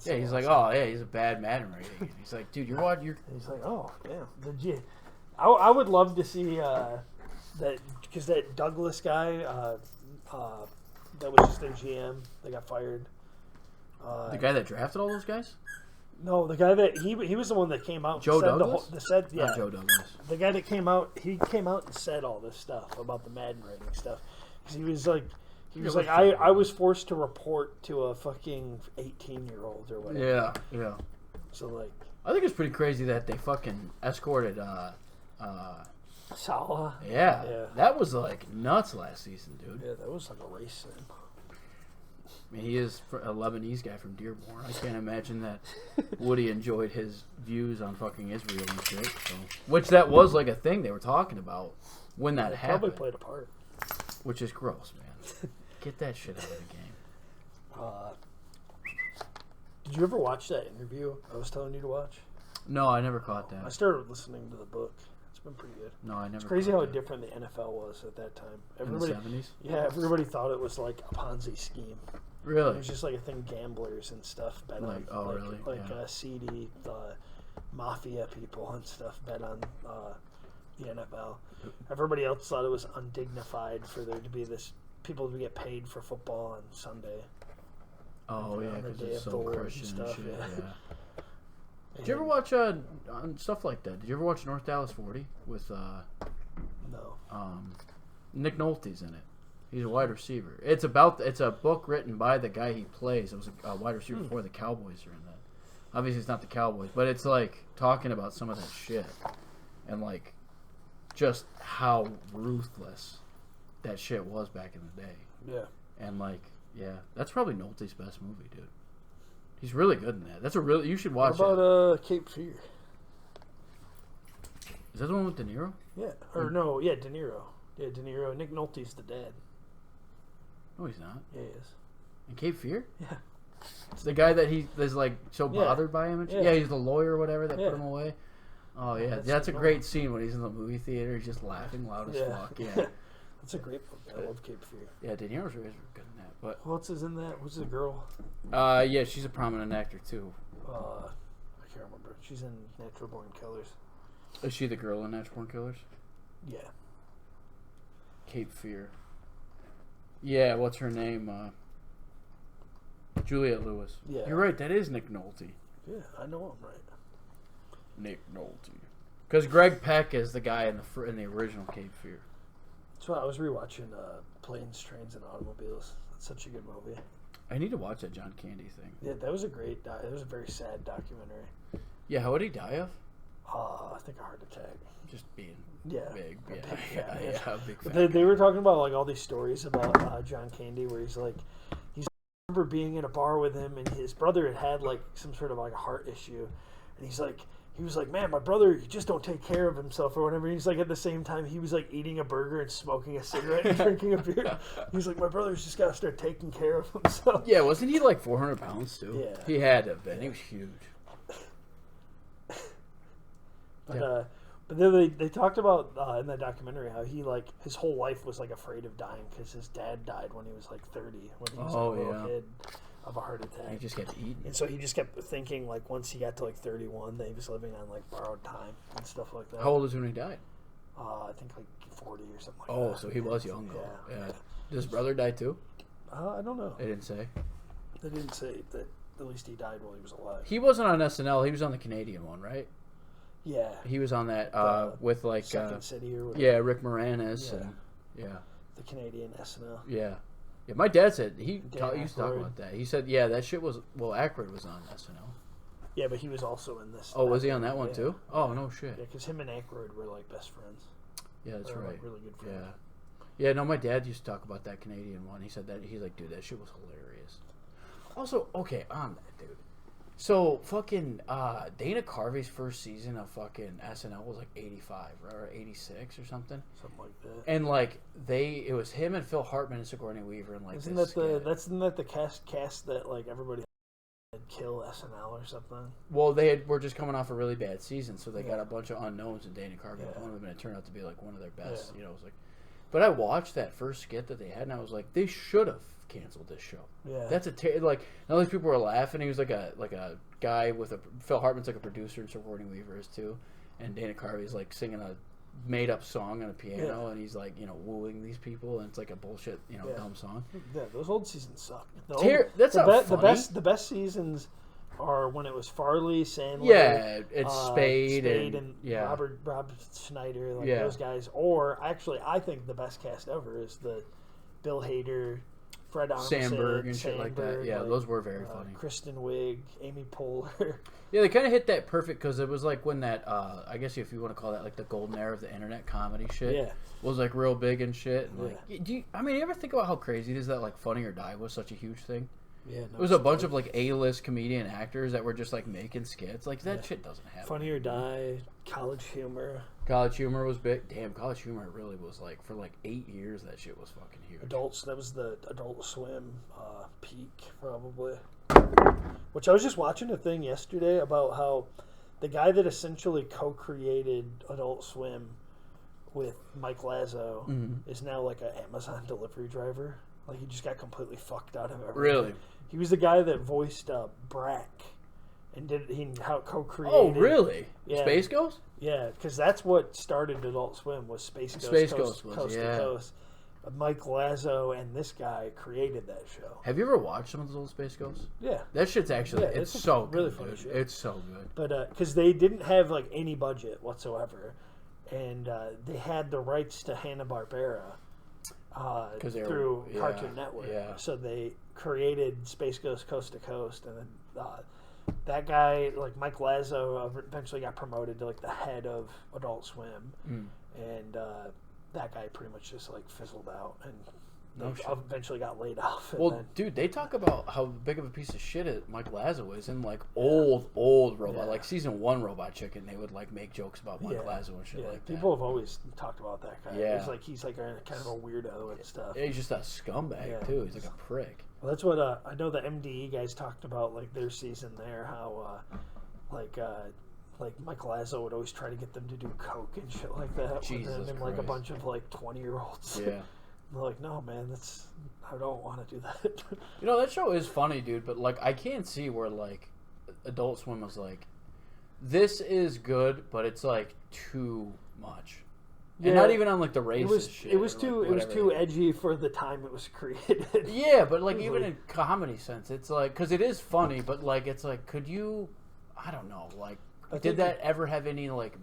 Yeah, he's like, oh, yeah, he's a bad Madden rating. He's like, dude, you're what? He's like, oh, damn. I would love to see that, because that Douglas guy, that was just their GM, they got fired. The guy that drafted all those guys? No, the guy that he was the one that came out. Joe and Douglas? Not Joe Douglas. The guy that came out, he came out and said all this stuff about the Madden rating stuff. Because he was like, I was forced to report to a fucking 18-year-old or whatever. Yeah. So, like, I think it's pretty crazy that they fucking escorted Salah. Yeah. That was, like, nuts last season, dude. Yeah, that was like a race thing. I mean, he is a Lebanese guy from Dearborn. I can't imagine that Woody enjoyed his views on fucking Israel and shit. So. Which that was, like, a thing they were talking about when that happened. Probably played a part. Which is gross, man. Get that shit out of the game. Did you ever watch that interview I was telling you to watch? No, I never caught that. I started listening to the book. It's been pretty good. No, I never. It's crazy how different the NFL was at that time. Everybody, in the 70s? Yeah, everybody thought it was like a Ponzi scheme. Really? It was just like a thing gamblers and stuff bet on. Oh, really? Like seedy mafia people and stuff bet on the NFL. Everybody else thought it was undignified for there to be people to get paid for football on Sunday. Oh, yeah, because it's so Christian stuff. And shit, yeah. Did you ever watch stuff like that? Did you ever watch North Dallas 40 with No. Nick Nolte's in it? He's a wide receiver. It's a book written by the guy he plays. It was a wide receiver before the Cowboys are in that. Obviously, it's not the Cowboys, but it's like talking about some of that shit and like just how ruthless that shit was back in the day. Yeah. And like, yeah, that's probably Nolte's best movie, dude. He's really good in that. You should watch it. What about Cape Fear? Is that the one with De Niro? Yeah. Or no, yeah, De Niro. Yeah, De Niro. Nick Nolte's the dad. No, he's not. Yeah, he is. In Cape Fear? Yeah. It's the guy that is like so Yeah. bothered by him. And Yeah. yeah, he's the lawyer or whatever that Yeah. put him away. Oh yeah, That's that's a Nick great Nolte. scene when he's in the movie theater. He's just laughing loud as fuck. Yeah, That's a great movie. I love Cape Fear. yeah. De Niro's really good in that. But Who else is in that? Who's the girl? yeah, she's a prominent actor too. I can't remember. She's in Natural Born Killers. Is she the girl in Natural Born Killers? Yeah. Cape Fear. Yeah, what's her name? Juliette Lewis. Yeah. You're right. That is Nick Nolte. Yeah, I know I'm right. Nick Nolte. Because Greg Peck is the guy in the original Cape Fear. That's why I was rewatching Planes, Trains, and Automobiles. That's such a good movie. I need to watch that John Candy thing. Yeah, that was a great. It was a very sad documentary. Yeah, how would he die of? I think a heart attack. Just being Yeah, big. a Yeah, big fat man. yeah, big But fat they were talking about like all these stories about John Candy, where he's like, I remember being in a bar with him, and his brother had like some sort of like a heart issue, and he was like, man, my brother, he just don't take care of himself or whatever. He's like, at the same time, he was like eating a burger and smoking a cigarette and drinking a beer. He's like, my brother's just got to start taking care of himself. Yeah, wasn't he like 400 pounds too? Yeah. He had to have been. He was huge. But then they talked about in that documentary how he like his whole life was like afraid of dying because his dad died when he was like 30 when he was like, a little kid of a heart attack. He just kept eating. And so he just kept thinking like once he got to like 31 that he was living on like borrowed time and stuff like that. How old is he when he died? I think like 40 or something like that. Oh, so he was young. Yeah. Did his brother die too? I don't know. They didn't say. They didn't say that. At least he died while he was alive. He wasn't on SNL. He was on the Canadian one, right? Yeah. He was on that with like Second City or whatever. yeah, Rick Moranis Yeah. and yeah. The Canadian SNL. Yeah. Yeah, my dad said he Dan used to talk Aykroyd. about that. He said, yeah, that shit was Aykroyd was on SNL. Yeah, but he was also in this. Oh, was he on that one Yeah. too? Oh, no shit. Yeah, because him and Aykroyd were like best friends. Yeah, that's They were, right. like, really good friends. Yeah. Yeah, no, my dad used to talk about that Canadian one. He said that he's like, dude, that shit was hilarious. Also, okay, on that, dude. So fucking Dana Carvey's first season of fucking SNL was like 85, right? Or 86 or something. Something like that. And like it was him and Phil Hartman and Sigourney Weaver and like Isn't this isn't that the cast that like everybody had kill SNL or something? Well, were just coming off a really bad season, so they got a bunch of unknowns, and Dana Carvey was one of them, and it turned out to be like one of their best. Yeah. You know, it was like, but I watched that first skit that they had, and I was like, they should have canceled this show. Yeah. That's like, and all these people were laughing. He was like a guy with Phil Hartman's like a producer, and Sigourney Weaver is too, and Dana Carvey's like singing a made up song on a piano, and he's like, you know, wooing these people, and it's like a bullshit, you know, dumb song. Yeah, those old seasons suck. The best seasons are when it was Farley, Sandler, it's Spade and Rob Schneider, like those guys. Or actually, I think the best cast ever is the Bill Hader, Fred Armisen, Sandberg and shit like that. Yeah, those were very funny. Kristen Wiig, Amy Poehler. Yeah, they kind of hit that perfect because it was like when that, I guess if you want to call that like the golden era of the internet comedy shit, was like real big and shit. And like, you ever think about how crazy it is that like Funny or Die was such a huge thing? Yeah, no, it was a bunch of like A-list comedian actors that were just like making skits. Like that shit doesn't happen. Funny or Die, College Humor. College Humor was big. Damn, College Humor really was like for like 8 years. That shit was fucking huge. Adults. That was the Adult Swim peak probably. Which I was just watching a thing yesterday about how the guy that essentially co-created Adult Swim with Mike Lazo is now like an Amazon delivery driver. Like he just got completely fucked out of everything. Really? He was the guy that voiced Brack and co-created. Oh, really? Yeah. Space Ghost? Yeah, because that's what started Adult Swim was Space Ghost, Coast to Coast. Mike Lazo and this guy created that show. Have you ever watched some of those old Space Ghosts? Yeah. That shit's actually it's so really good, funny dude. shit. It's so good. But because they didn't have like any budget whatsoever, and they had the rights to Hanna-Barbera through Cartoon Network. Yeah. So they created Space Ghost Coast to Coast, and then that guy, like Mike Lazo, eventually got promoted to like the head of Adult Swim, and that guy pretty much just like fizzled out and No Like, shit. eventually got laid off. And Well, then, dude, they talk about how big of a piece of shit Mike Lazo is in like old robot, Yeah. like season 1 Robot Chicken. They would like make jokes about Mike Lazo and shit like that. people have always talked about that guy. Yeah. He's like a kind of a weirdo and stuff. He's just a scumbag Yeah. too. He's like a prick. Well, that's what I know. The MDE guys talked about, like their season there, how like Mike Lazo would always try to get them to do coke and shit like that. Jesus and like a Christ. bunch of like 20-year-olds. Yeah. They're like, no, man, I don't want to do that. You know, that show is funny, dude, but like I can't see where like Adult Swim was like, this is good, but it's like too much. And Yeah. not even on like the racist It was shit. it was or, too like, it was whatever. too edgy for the time it was created. Yeah, but like It was even like- in comedy sense, it's like because it is funny, but like it's like could you? I don't know. Like, I did think that ever have any like?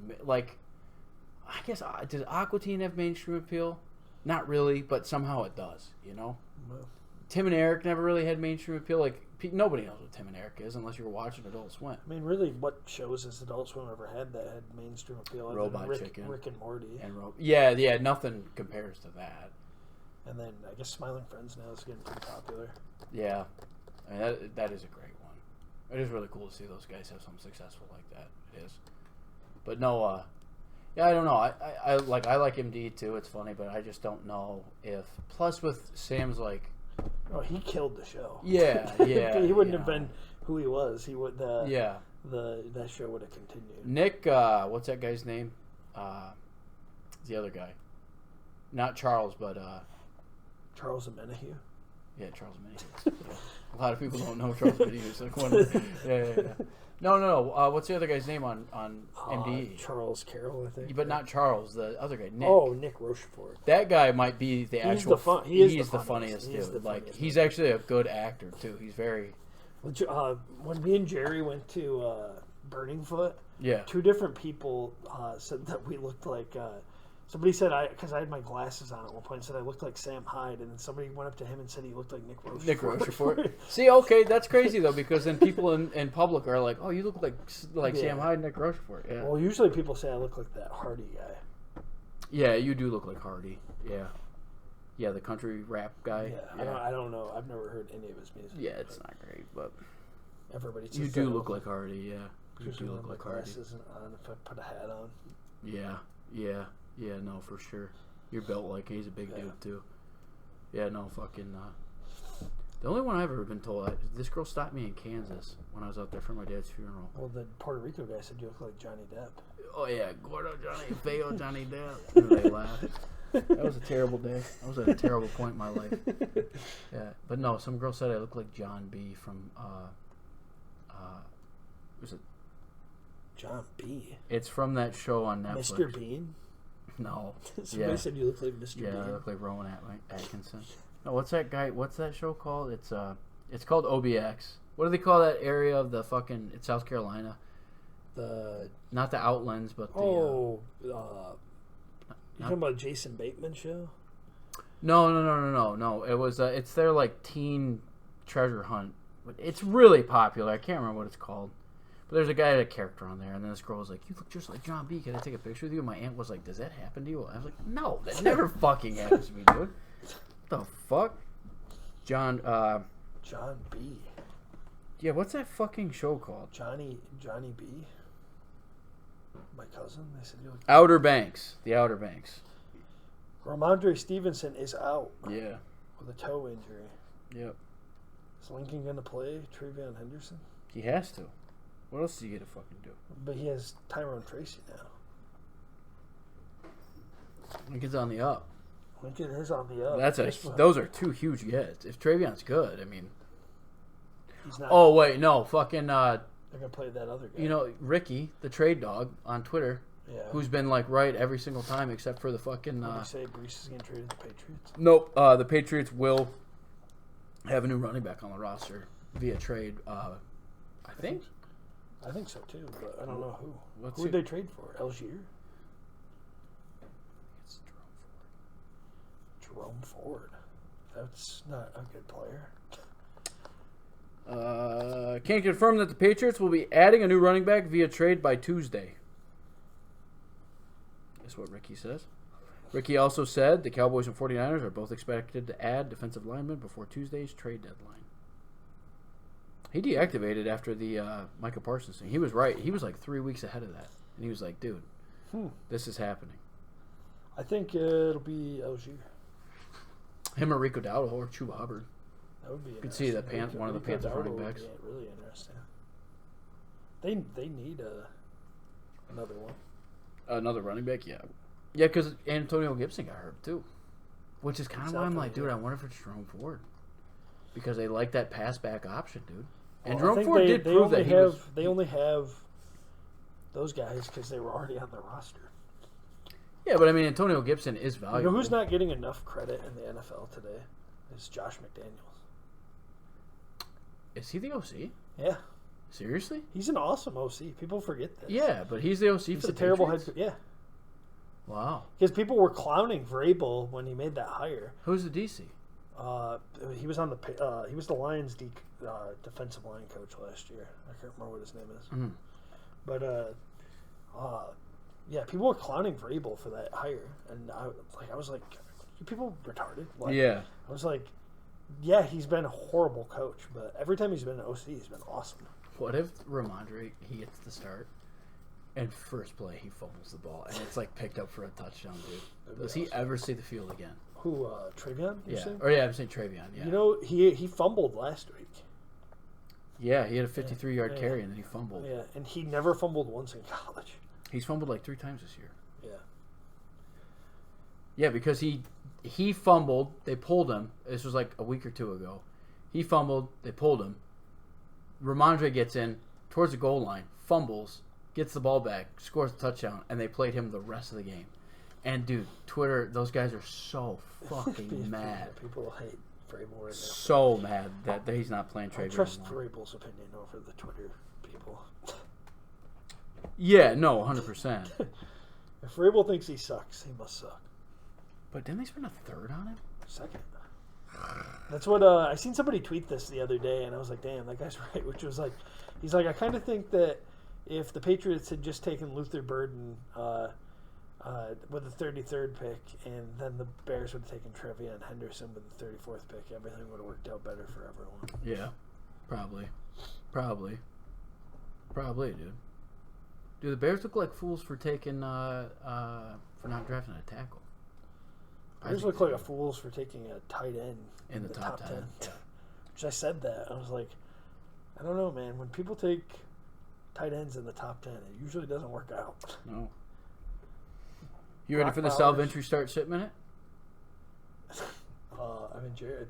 I guess did Aqua Teen have mainstream appeal? Not really, but somehow it does. You know, Well, Tim and Eric never really had mainstream appeal. Like nobody knows what Tim and Eric is unless you were watching Adult Swim. I mean, really, what shows has Adult Swim ever had that had mainstream appeal? Other Robot than Rick, Chicken. Rick and Morty, And yeah, nothing compares to that. and then I guess Smiling Friends now is getting pretty popular. Yeah, I mean, that is a great one. It is really cool to see those guys have something successful like that. It is. But no, yeah, I don't know. I like MD too. It's funny, but I just don't know if. Plus, with Sam's like, Oh, he killed the show. yeah, he wouldn't you have know. been who he was. He would. Yeah, That show would have continued. Nick. What's that guy's name? The other guy, not Charles, but Charles Amenahue. yeah, Charles Minnie. Yeah. A lot of people don't know Charles Minnie. He's like one. Yeah. No. What's the other guy's name on MDE? Charles Carroll, I think. But not Charles. The other guy, Nick. Oh, Nick Rochefort. That guy might be the He's actual. he is he's the the funniest. funniest He is dude. the Like funniest he's one. actually a good actor too. He's very When me and Jerry went to Burning Foot, yeah. two different people said that we looked like. Somebody said because I had my glasses on at one point, said I looked like Sam Hyde, and then somebody went up to him and said he looked like Nick Rochefort. Nick Rochefort. See, okay, that's crazy though because then people in public are like, "Oh, you look like Yeah. Sam Hyde, Nick Rochefort." Yeah. Well, usually people say I look like that Hardy guy. Yeah, you do look like Hardy. Yeah. Yeah, the country rap guy. Yeah, I don't know. I've never heard any of his music. Yeah, it's not great, but Everybody says you that do I look like Hardy. Yeah, you Especially do when look my like Hardy. glasses on if I put a hat on. Yeah, no, for sure. You're built like he's a big Yeah. dude too. Yeah, no, fucking. The only one I've ever been told, this girl stopped me in Kansas when I was out there for my dad's funeral. Well, the Puerto Rico guy said you look like Johnny Depp. Oh yeah, Gordo Johnny, Feo Johnny Depp. And they laughed. That was a terrible day. I was at a terrible point in my life. Yeah, but no, some girl said I look like John B. from. Was it? John B. It's from that show on Netflix. Mr. Bean. No. Somebody Yeah. said you look like Mr. Yeah, I Bean. look like Rowan Atkinson. No, what's that guy? What's that show called? It's called OBX. What do they call that area of the fucking? It's South Carolina. Not the Outlands, but the. You talking about Jason Bateman show? No. It was. It's their like teen treasure hunt. But it's really popular. I can't remember what it's called. But there's a guy, a character on there, and then this girl was like, "You look just like John B. Can I take a picture with you?" And my aunt was like, "Does that happen to you?" I was like, "No, that never fucking happens to me, dude." What the fuck, John? John B. Yeah, what's that fucking show called? Johnny B. My cousin. They said you look. Outer Banks. The Outer Banks. Ramondre Stevenson is out Yeah. with a toe injury. Yep. Is Lincoln going to play Trevion Henderson? He has to. What else is he gonna fucking do? But he has Tyrone Tracy now. Lincoln's on the up. Lincoln is on the up. Those are two huge gets. If Travion's good, I mean. He's not. Oh wait, no, fucking. They're gonna play that other guy. You know, Ricky, the trade dog on Twitter, yeah. who's been like right every single time except for the fucking. What did you say? Brees is gonna trade the Patriots. Nope. The Patriots will have a new running back on the roster via trade. I think. I think so too, but I don't know who. What's Who would they trade for? Algier? It's Jerome Ford. That's not a good player. Can confirm that the Patriots will be adding a new running back via trade by Tuesday. That's what Ricky says. Ricky also said the Cowboys and 49ers are both expected to add defensive linemen before Tuesday's trade deadline. He deactivated after the Micah Parsons thing. He was right. He was like 3 weeks ahead of that. And he was like, dude, this is happening. I think it'll be Algier. Him or Rico Dowdle or Chuba Hubbard. That would be. You can see the one of the Panthers running backs. Would be really interesting. They need another one. Another running back, yeah. Yeah, because Antonio Gibson got hurt, too. Which is kind of why I'm like, dude, I wonder if it's Jerome Ford. Because they like that pass-back option, dude. And Jerome Ford did prove that They only have those guys because they were already on the roster. Yeah, but I mean, Antonio Gibson is valuable. You know who's not getting enough credit in the NFL today? Is Josh McDaniels. Is he the OC? Yeah. Seriously? He's an awesome OC. People forget this. Yeah, but he's the OC he's for the a terrible Patriots? head. Yeah. Wow. Because people were clowning Vrabel when he made that hire. Who's the DC? He was on the he was the Lions defensive line coach last year. I can't remember what his name is. Mm. But yeah, people were clowning Vrabel for that hire, and I was like, you people retarded. Like, Yeah. I was like, yeah, he's been a horrible coach, but every time he's been an OC, he's been awesome. What if Ramondre, he gets the start, and first play he fumbles the ball, and it's like picked up for a touchdown, dude? Does he ever see the field again? Who, Travion? Yeah. Or yeah, I'm saying Travion, yeah. You know, he fumbled last week. Yeah, he had a 53-yard carry, and then he fumbled. Yeah, and he never fumbled once in college. He's fumbled like 3 times this year. Yeah. Yeah, because he fumbled. They pulled him. This was like a week or 2 ago. He fumbled. They pulled him. Ramondre gets in towards the goal line, fumbles, gets the ball back, scores a touchdown, and they played him the rest of the game. And, dude, Twitter, those guys are so fucking mad. People hate Vrabel right now. So mad that he's not playing Travion. I trust Vrabel's opinion over the Twitter people. Yeah, no, 100%. If Vrabel thinks he sucks, he must suck. But didn't they spend a third on him? Second. That's what I seen somebody tweet this the other day, and I was like, damn, that guy's right. Which was like, he's like, I kind of think that if the Patriots had just taken Luther Burden with the 33rd pick, and then the Bears would have taken Trevion Henderson with the 34th pick, everything would have worked out better for everyone. Yeah, probably, dude. Dude, the Bears look like fools for taking for not drafting a tackle. Bears look like fools for taking a tight end in the top 10. Yeah. Which I said that. I was like, I don't know, man. When people take tight ends in the top 10, it usually doesn't work out. No. You ready for the Sal Ventry start sit minute? I mean, Jared.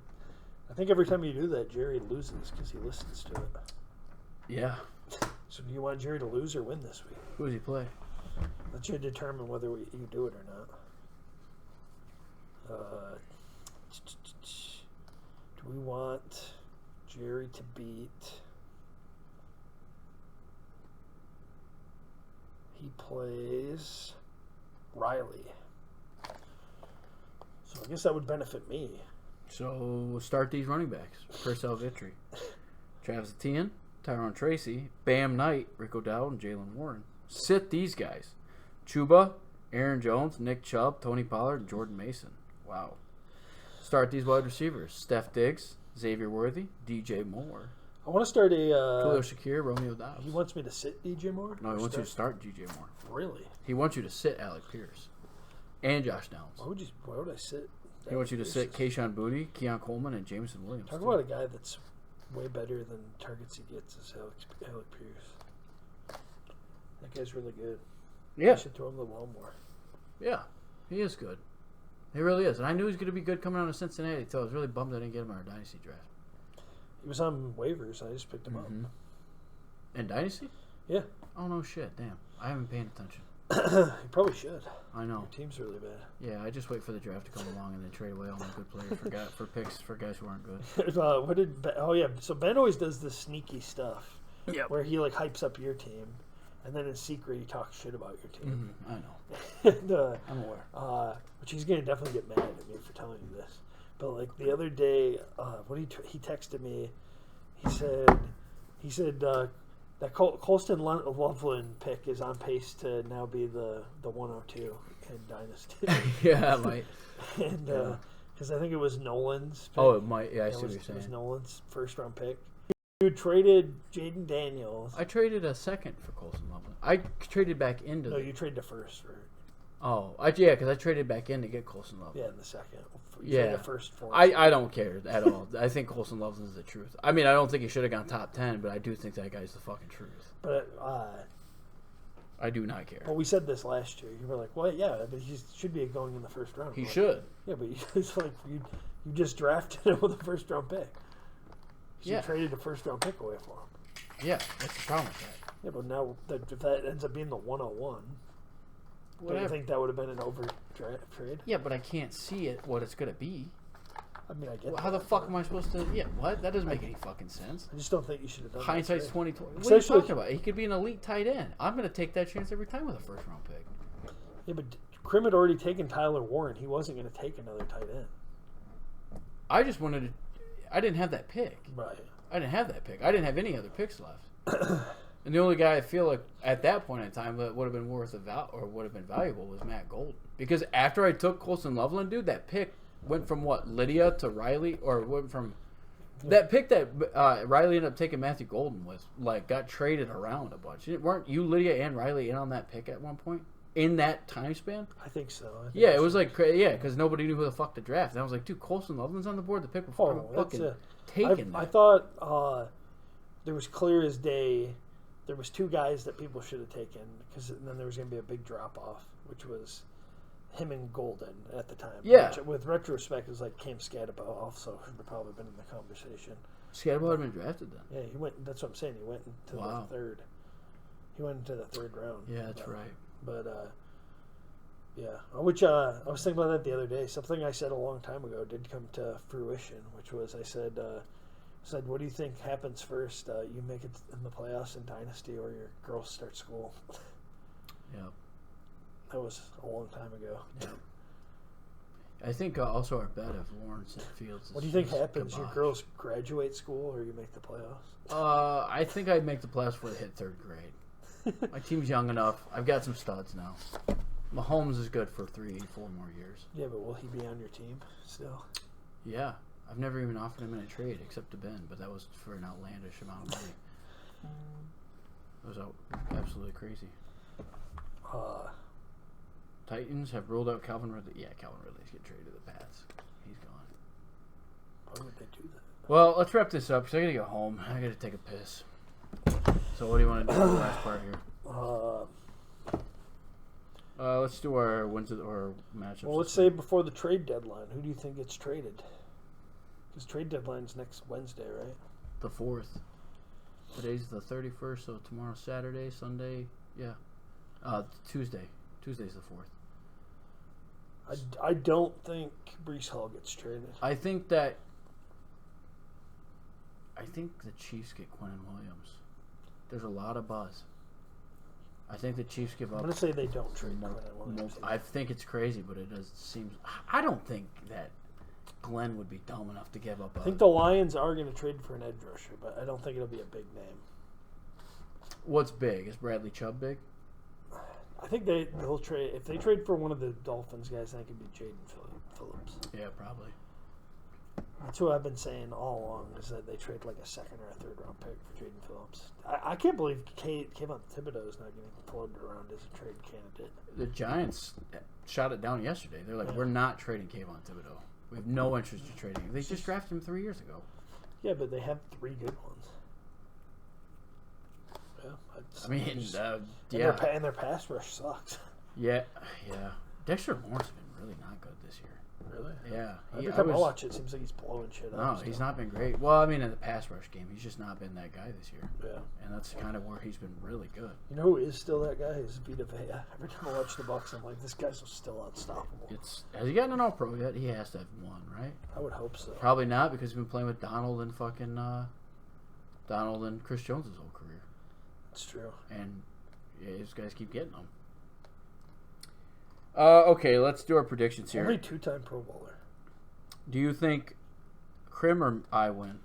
I think every time you do that, Jerry loses because he listens to it. Yeah. So do you want Jerry to lose or win this week? Who does he play? Let you determine whether you do it or not. Do we want Jerry to beat? He plays Riley. So I guess that would benefit me. So we'll start these running backs per Sal Ventry. Travis Etienne, Tyrone Tracy, Bam Knight, Rico Dowd, and Jalen Warren. Sit these guys. Chuba, Aaron Jones, Nick Chubb, Tony Pollard, and Jordan Mason. Wow. Start these wide receivers. Steph Diggs, Xavier Worthy, DJ Moore. I want to start Khalil Shakir, Romeo Dobbs. He wants me to sit DJ Moore? No, he wants you to start DJ Moore. Really? He wants you to sit Alec Pierce. And Josh Downs. Why would I sit? He wants you to sit Keyshawn Booty, Keon Coleman, and Jameson Williams. Talk about a guy that's way better than targets he gets is Alec Pierce. That guy's really good. Yeah. I should throw him the ball more. Yeah, he is good. He really is. And I knew he was going to be good coming out of Cincinnati, so I was really bummed I didn't get him in our Dynasty draft. He was on waivers. I just picked him up. In Dynasty? Yeah. Oh, no shit. Damn. I haven't paid attention. You probably should. I know. Your team's really bad. Yeah, I just wait for the draft to come along and then trade away all my good players for picks for guys who aren't good. So Ben always does this sneaky stuff. Yep. Where he like hypes up your team, and then in secret he talks shit about your team. I know. And, I'm aware. Which he's gonna definitely get mad at me for telling you this. But like the other day, he texted me. He said, That Colston Loveland pick is on pace to now be the 102 in Dynasty. Yeah, it might. And because I think it was Nolan's pick. Oh, it might. Yeah, I see what you're It was saying. Nolan's first round pick. You traded Jaden Daniels. I traded a second for Colson Loveland. I traded back into. No, you traded the first for. Oh, yeah, because I traded back in to get Colson Loveland. Yeah, in the second. You Yeah, traded the first for. I don't care at all. I think Colson Loveland is the truth. I mean, I don't think he should have gone top 10, but I do think that guy's the fucking truth. But I do not care. well, we said this last year. You were like, "Well, yeah, but he should be going in the first round." He Like, should. Yeah, but it's like you just drafted him with a first round pick. So Yeah. You traded a first round pick away for him. Yeah, what's the problem with that? Yeah, but now if that ends up being the 101, do you Whatever. think that would have been an over trade? Yeah, but I can't see it. What it's gonna be. I mean, I get How the that, fuck but am I supposed to? Yeah, what? That doesn't make any fucking sense. I just don't think you should have done Hindsight's that. 2020. What are you Especially- talking about? He could be an elite tight end. I'm gonna take that chance every time with a first round pick. Yeah, but Krim had already taken Tyler Warren. He wasn't going to take another tight end. I just wanted to. I didn't have that pick. Right. I didn't have that pick. I didn't have any other picks left. And the only guy I feel like at that point in time that would have been worth or would have been valuable was Matt Golden. Because after I took Colson Loveland, dude, that pick went from what, Lydia to Riley, or went from that pick that Riley ended up taking Matthew Golden with, like, got traded around a bunch. Weren't you, Lydia, and Riley in on that pick at one point in that time span? I think so. Yeah, it was like because nobody knew who the fuck to draft. And I was like, dude, Colson Loveland's on the board. The pick before I'm fucking taking I that. thought there was clear as day. There was two guys that people should have taken because then there was going to be a big drop off, which was him and Golden at the time. Yeah. Which, with retrospect, it was like Cam Scadabo also should have probably been in the conversation. Scadabo had been drafted then. Yeah, he went. That's what I'm saying. He went into the third. He went into the third round. Yeah, that's right. But yeah, which I was thinking about that the other day. Something I said a long time ago did come to fruition, which was I said, what do you think happens first? You make it in the playoffs in Dynasty, or your girls start school? Yeah. That was a long time ago. Yeah. I think also our bet of Lawrence and Fields. What do you think is happens? Your kibosh. girls graduate school, or you make the playoffs? I think I'd make the playoffs before they hit third grade. My team's young enough. I've got some studs now. Mahomes is good for 3-4 more years. Yeah, but will he be on your team still? Yeah. I've never even offered him in a trade except to Ben, but that was for an outlandish amount of money. It was absolutely crazy. Titans have ruled out Calvin Ridley. Yeah, Calvin Ridley's getting traded to the Pats. He's gone. Why would they do that? Well, let's wrap this up because I gotta go home. I gotta take a piss. So what do you want to do for the last part here? Let's do our wins or matchups. Well, let's say before the trade deadline, who do you think gets traded? Because trade deadline's next Wednesday, right? The 4th. Today's the 31st, so tomorrow's Saturday, Sunday, yeah. Tuesday. Tuesday's the 4th. I don't think Brees Hall gets traded. I think the Chiefs get Quinnen Williams. There's a lot of buzz. I think the Chiefs give I'm up. going to say they don't trade Quinnen Williams. I think it's crazy, but it does seem. I don't think that Glenn would be dumb enough to give up. I think the Lions are going to trade for an edge rusher, but I don't think it'll be a big name. What's big? Is Bradley Chubb big? I think they'll trade. If they trade for one of the Dolphins guys, I think it'd be Jaden Phillips. Yeah, probably. That's what I've been saying all along, is that they trade like a second or a third round pick for Jaden Phillips. I can't believe Kayvon Thibodeau is not getting floated around as a trade candidate. The Giants shot it down yesterday. They're like, we're not trading Kayvon Thibodeau. We have no interest in trading him. They just drafted him 3 years ago. Yeah, but they have 3 good ones. Yeah, and their pass rush sucks. Yeah. Dexter Lawrence has been really not good this year. Really? Yeah. Every time I watch it, it seems like he's blowing shit up. No, he's not been great. Well, I mean, in the pass rush game, he's just not been that guy this year. Yeah. And that's kind of where he's been really good. You know who is still that guy? Is Vita Vea. Every time I watch the Bucs, I'm like, this guy's still unstoppable. Has he gotten an All-Pro yet? He has to have one, right? I would hope so. Probably not, because he's been playing with Donald and Chris Jones his whole career. That's true. And yeah, these guys keep getting them. Okay, let's do our predictions here. Only 2-time Pro Bowler. Do you think Krim or I win?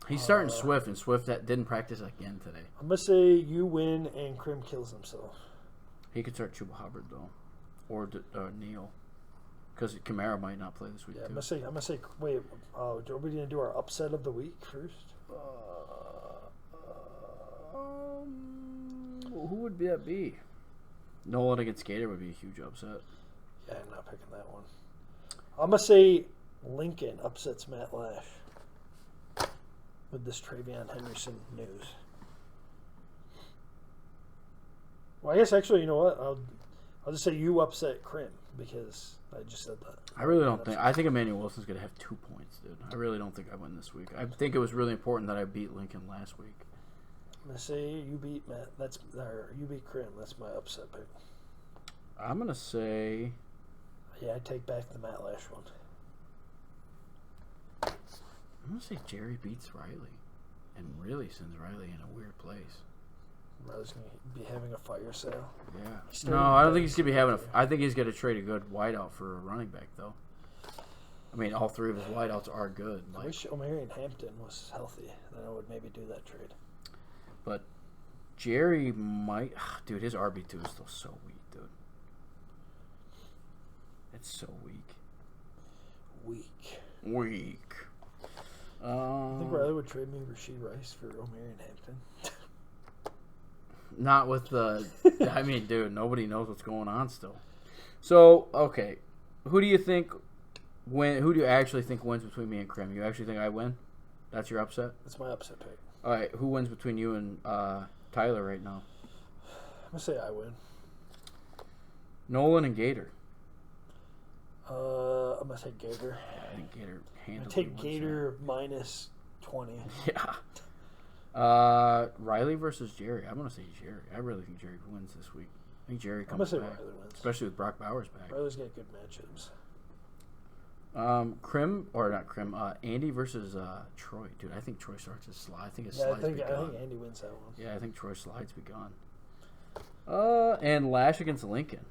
He's starting Swift, and Swift that didn't practice again today. I'm going to say you win and Krim kills himself. He could start Chuba Hubbard, though. Or Neal. Because Kamara might not play this week, Yeah, too. I'm going to say, wait, are we going to do our upset of the week first? Who would that be? Nolan against Gator would be a huge upset. Yeah, I'm not picking that one. I'm going to say Lincoln upsets Matt Lash with this Travion Henderson news. Well, I guess actually, you know what? I'll just say you upset Krim because I just said that. I really don't think. I think Emmanuel Wilson's going to have 2 points, dude. I really don't think I win this week. I think it was really important that I beat Lincoln last week. I'm going to say you beat Matt. You beat Krim. That's my upset pick. I'm going to say... Yeah, I take back the Matt Lash one. I'm going to say Jerry beats Riley and really sends Riley in a weird place. Riley's going to be having a fire sale. Yeah. No, I don't think he's going to be having I think he's going to trade a good wideout for a running back, though. I mean, all 3 of his wideouts are good. I wish Omarion Hampton was healthy. Then I would maybe do that trade. But Jerry might... Dude, his RB2 is still so weak, dude. It's so weak. Weak. I think Riley would trade me Rashid Rice for Omarion Hampton. Not with the... I mean, dude, nobody knows what's going on still. So, okay. Who do you think... Who do you actually think wins between me and Krim? You actually think I win? That's your upset? That's my upset pick. All right, who wins between you and Tyler right now? I'm going to say I win. Nolan and Gator. I'm going to take Gator. Yeah, I think Gator handles it. Take Gator minus 20. Yeah. Riley versus Jerry. I'm going to say Jerry. I really think Jerry wins this week. I think Jerry comes back. Riley wins. Especially with Brock Bowers back. Riley's got good matchups. Andy versus Troy. Dude, I think Troy starts his slide. I think his I slides think be gone. Andy wins that one. Yeah, I think Troy's slides be gone. And Lash against Lincoln.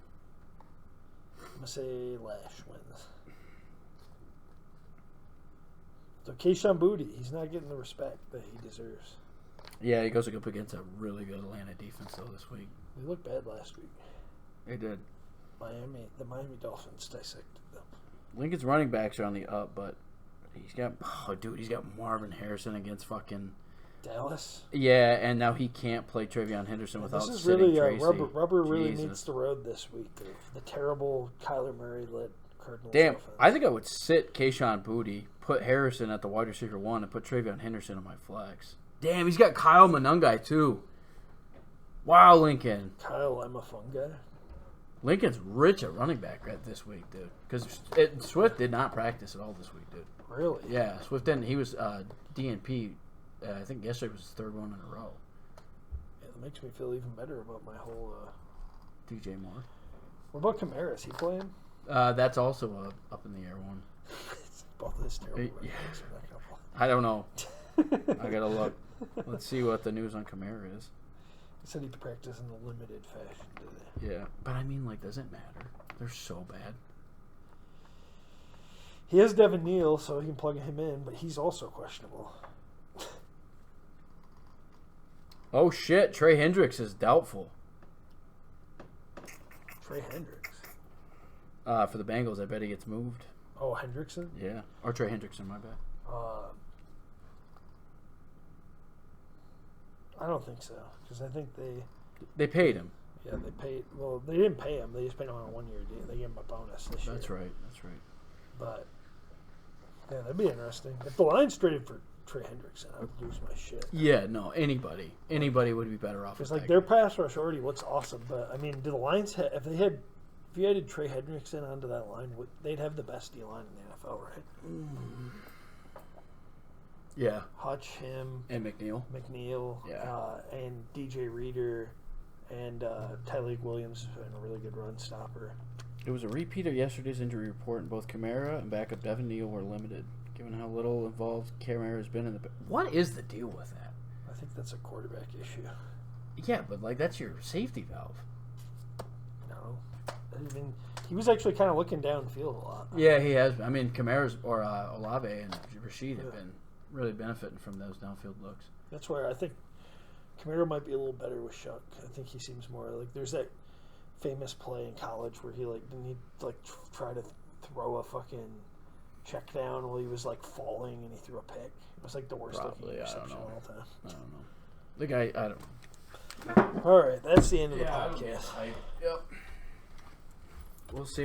I'm going to say Lash wins. So Keyshawn Booty, he's not getting the respect that he deserves. Yeah, he goes up against a really good Atlanta defense, though, this week. They looked bad last week. They did. The Miami Dolphins dissected them. Lincoln's running backs are on the up, but he's got Marvin Harrison against fucking Dallas. Yeah, and now he can't play Travion Henderson without this is sitting really Tracy. rubber really meets the road this week. The terrible Kyler Murray led Cardinals. Damn, offense. I think I would sit Keyshawn Booty, put Harrison at the wide receiver 1, and put Travion Henderson on my flex. Damn, he's got Kyle Monungai too. Wow, Lincoln. Kyle, I'm a fun guy. Lincoln's rich at running back this week, dude. Because Swift did not practice at all this week, dude. Really? Yeah, Swift didn't. He was DNP. I think yesterday was his 3rd one in a row. Yeah, that makes me feel even better about my whole. DJ Moore. What about Kamara? Is he playing? That's also a up in the air one. Both of his terrible. Yeah. Running I don't know. I gotta look. Let's see what the news on Kamara is. He said he practiced in a limited fashion today. Yeah, but I mean, does it matter? They're so bad. He has Devin Neal, so he can plug him in, but he's also questionable. Oh shit! Trey Hendricks is doubtful. Trey Hendricks. For the Bengals, I bet he gets moved. Oh, Hendrickson? Yeah, or Trey Hendrickson, my bad. I don't think so, because I think they paid him. Yeah, they paid. Well, they didn't pay him. They just paid him on a 1-year deal. They gave him a bonus this year. That's right. But yeah, that'd be interesting. If the Lions traded for Trey Hendrickson, I would lose my shit. Yeah, no, anybody would be better off. Because their pass rush already looks awesome, but I mean, do the Lions if you added Trey Hendrickson onto that line, they'd have the best D line in the NFL, right? Mm. Yeah. Hutch, him, and McNeil, yeah, and DJ Reader, and Tyleek Williams has been a really good run stopper. It was a repeat of yesterday's injury report, and both Kamara and backup Devin Neal were limited. Given how little involved Kamara has been in the... What is the deal with that? I think that's a quarterback issue. Yeah, but that's your safety valve. No. I mean, he was actually kind of looking downfield a lot. Yeah, he has. I mean, Kamara's or Olave and Rashid have been really benefiting from those downfield looks. That's where I think Camaro might be a little better with Shuck. I think he seems more like there's that famous play in college where he like didn't he like try to throw a fucking check down while he was like falling and he threw a pick. It was like the worst looking interception of all time. I don't know. The guy, I don't know. All right, that's the end of the podcast. Yep. We'll see.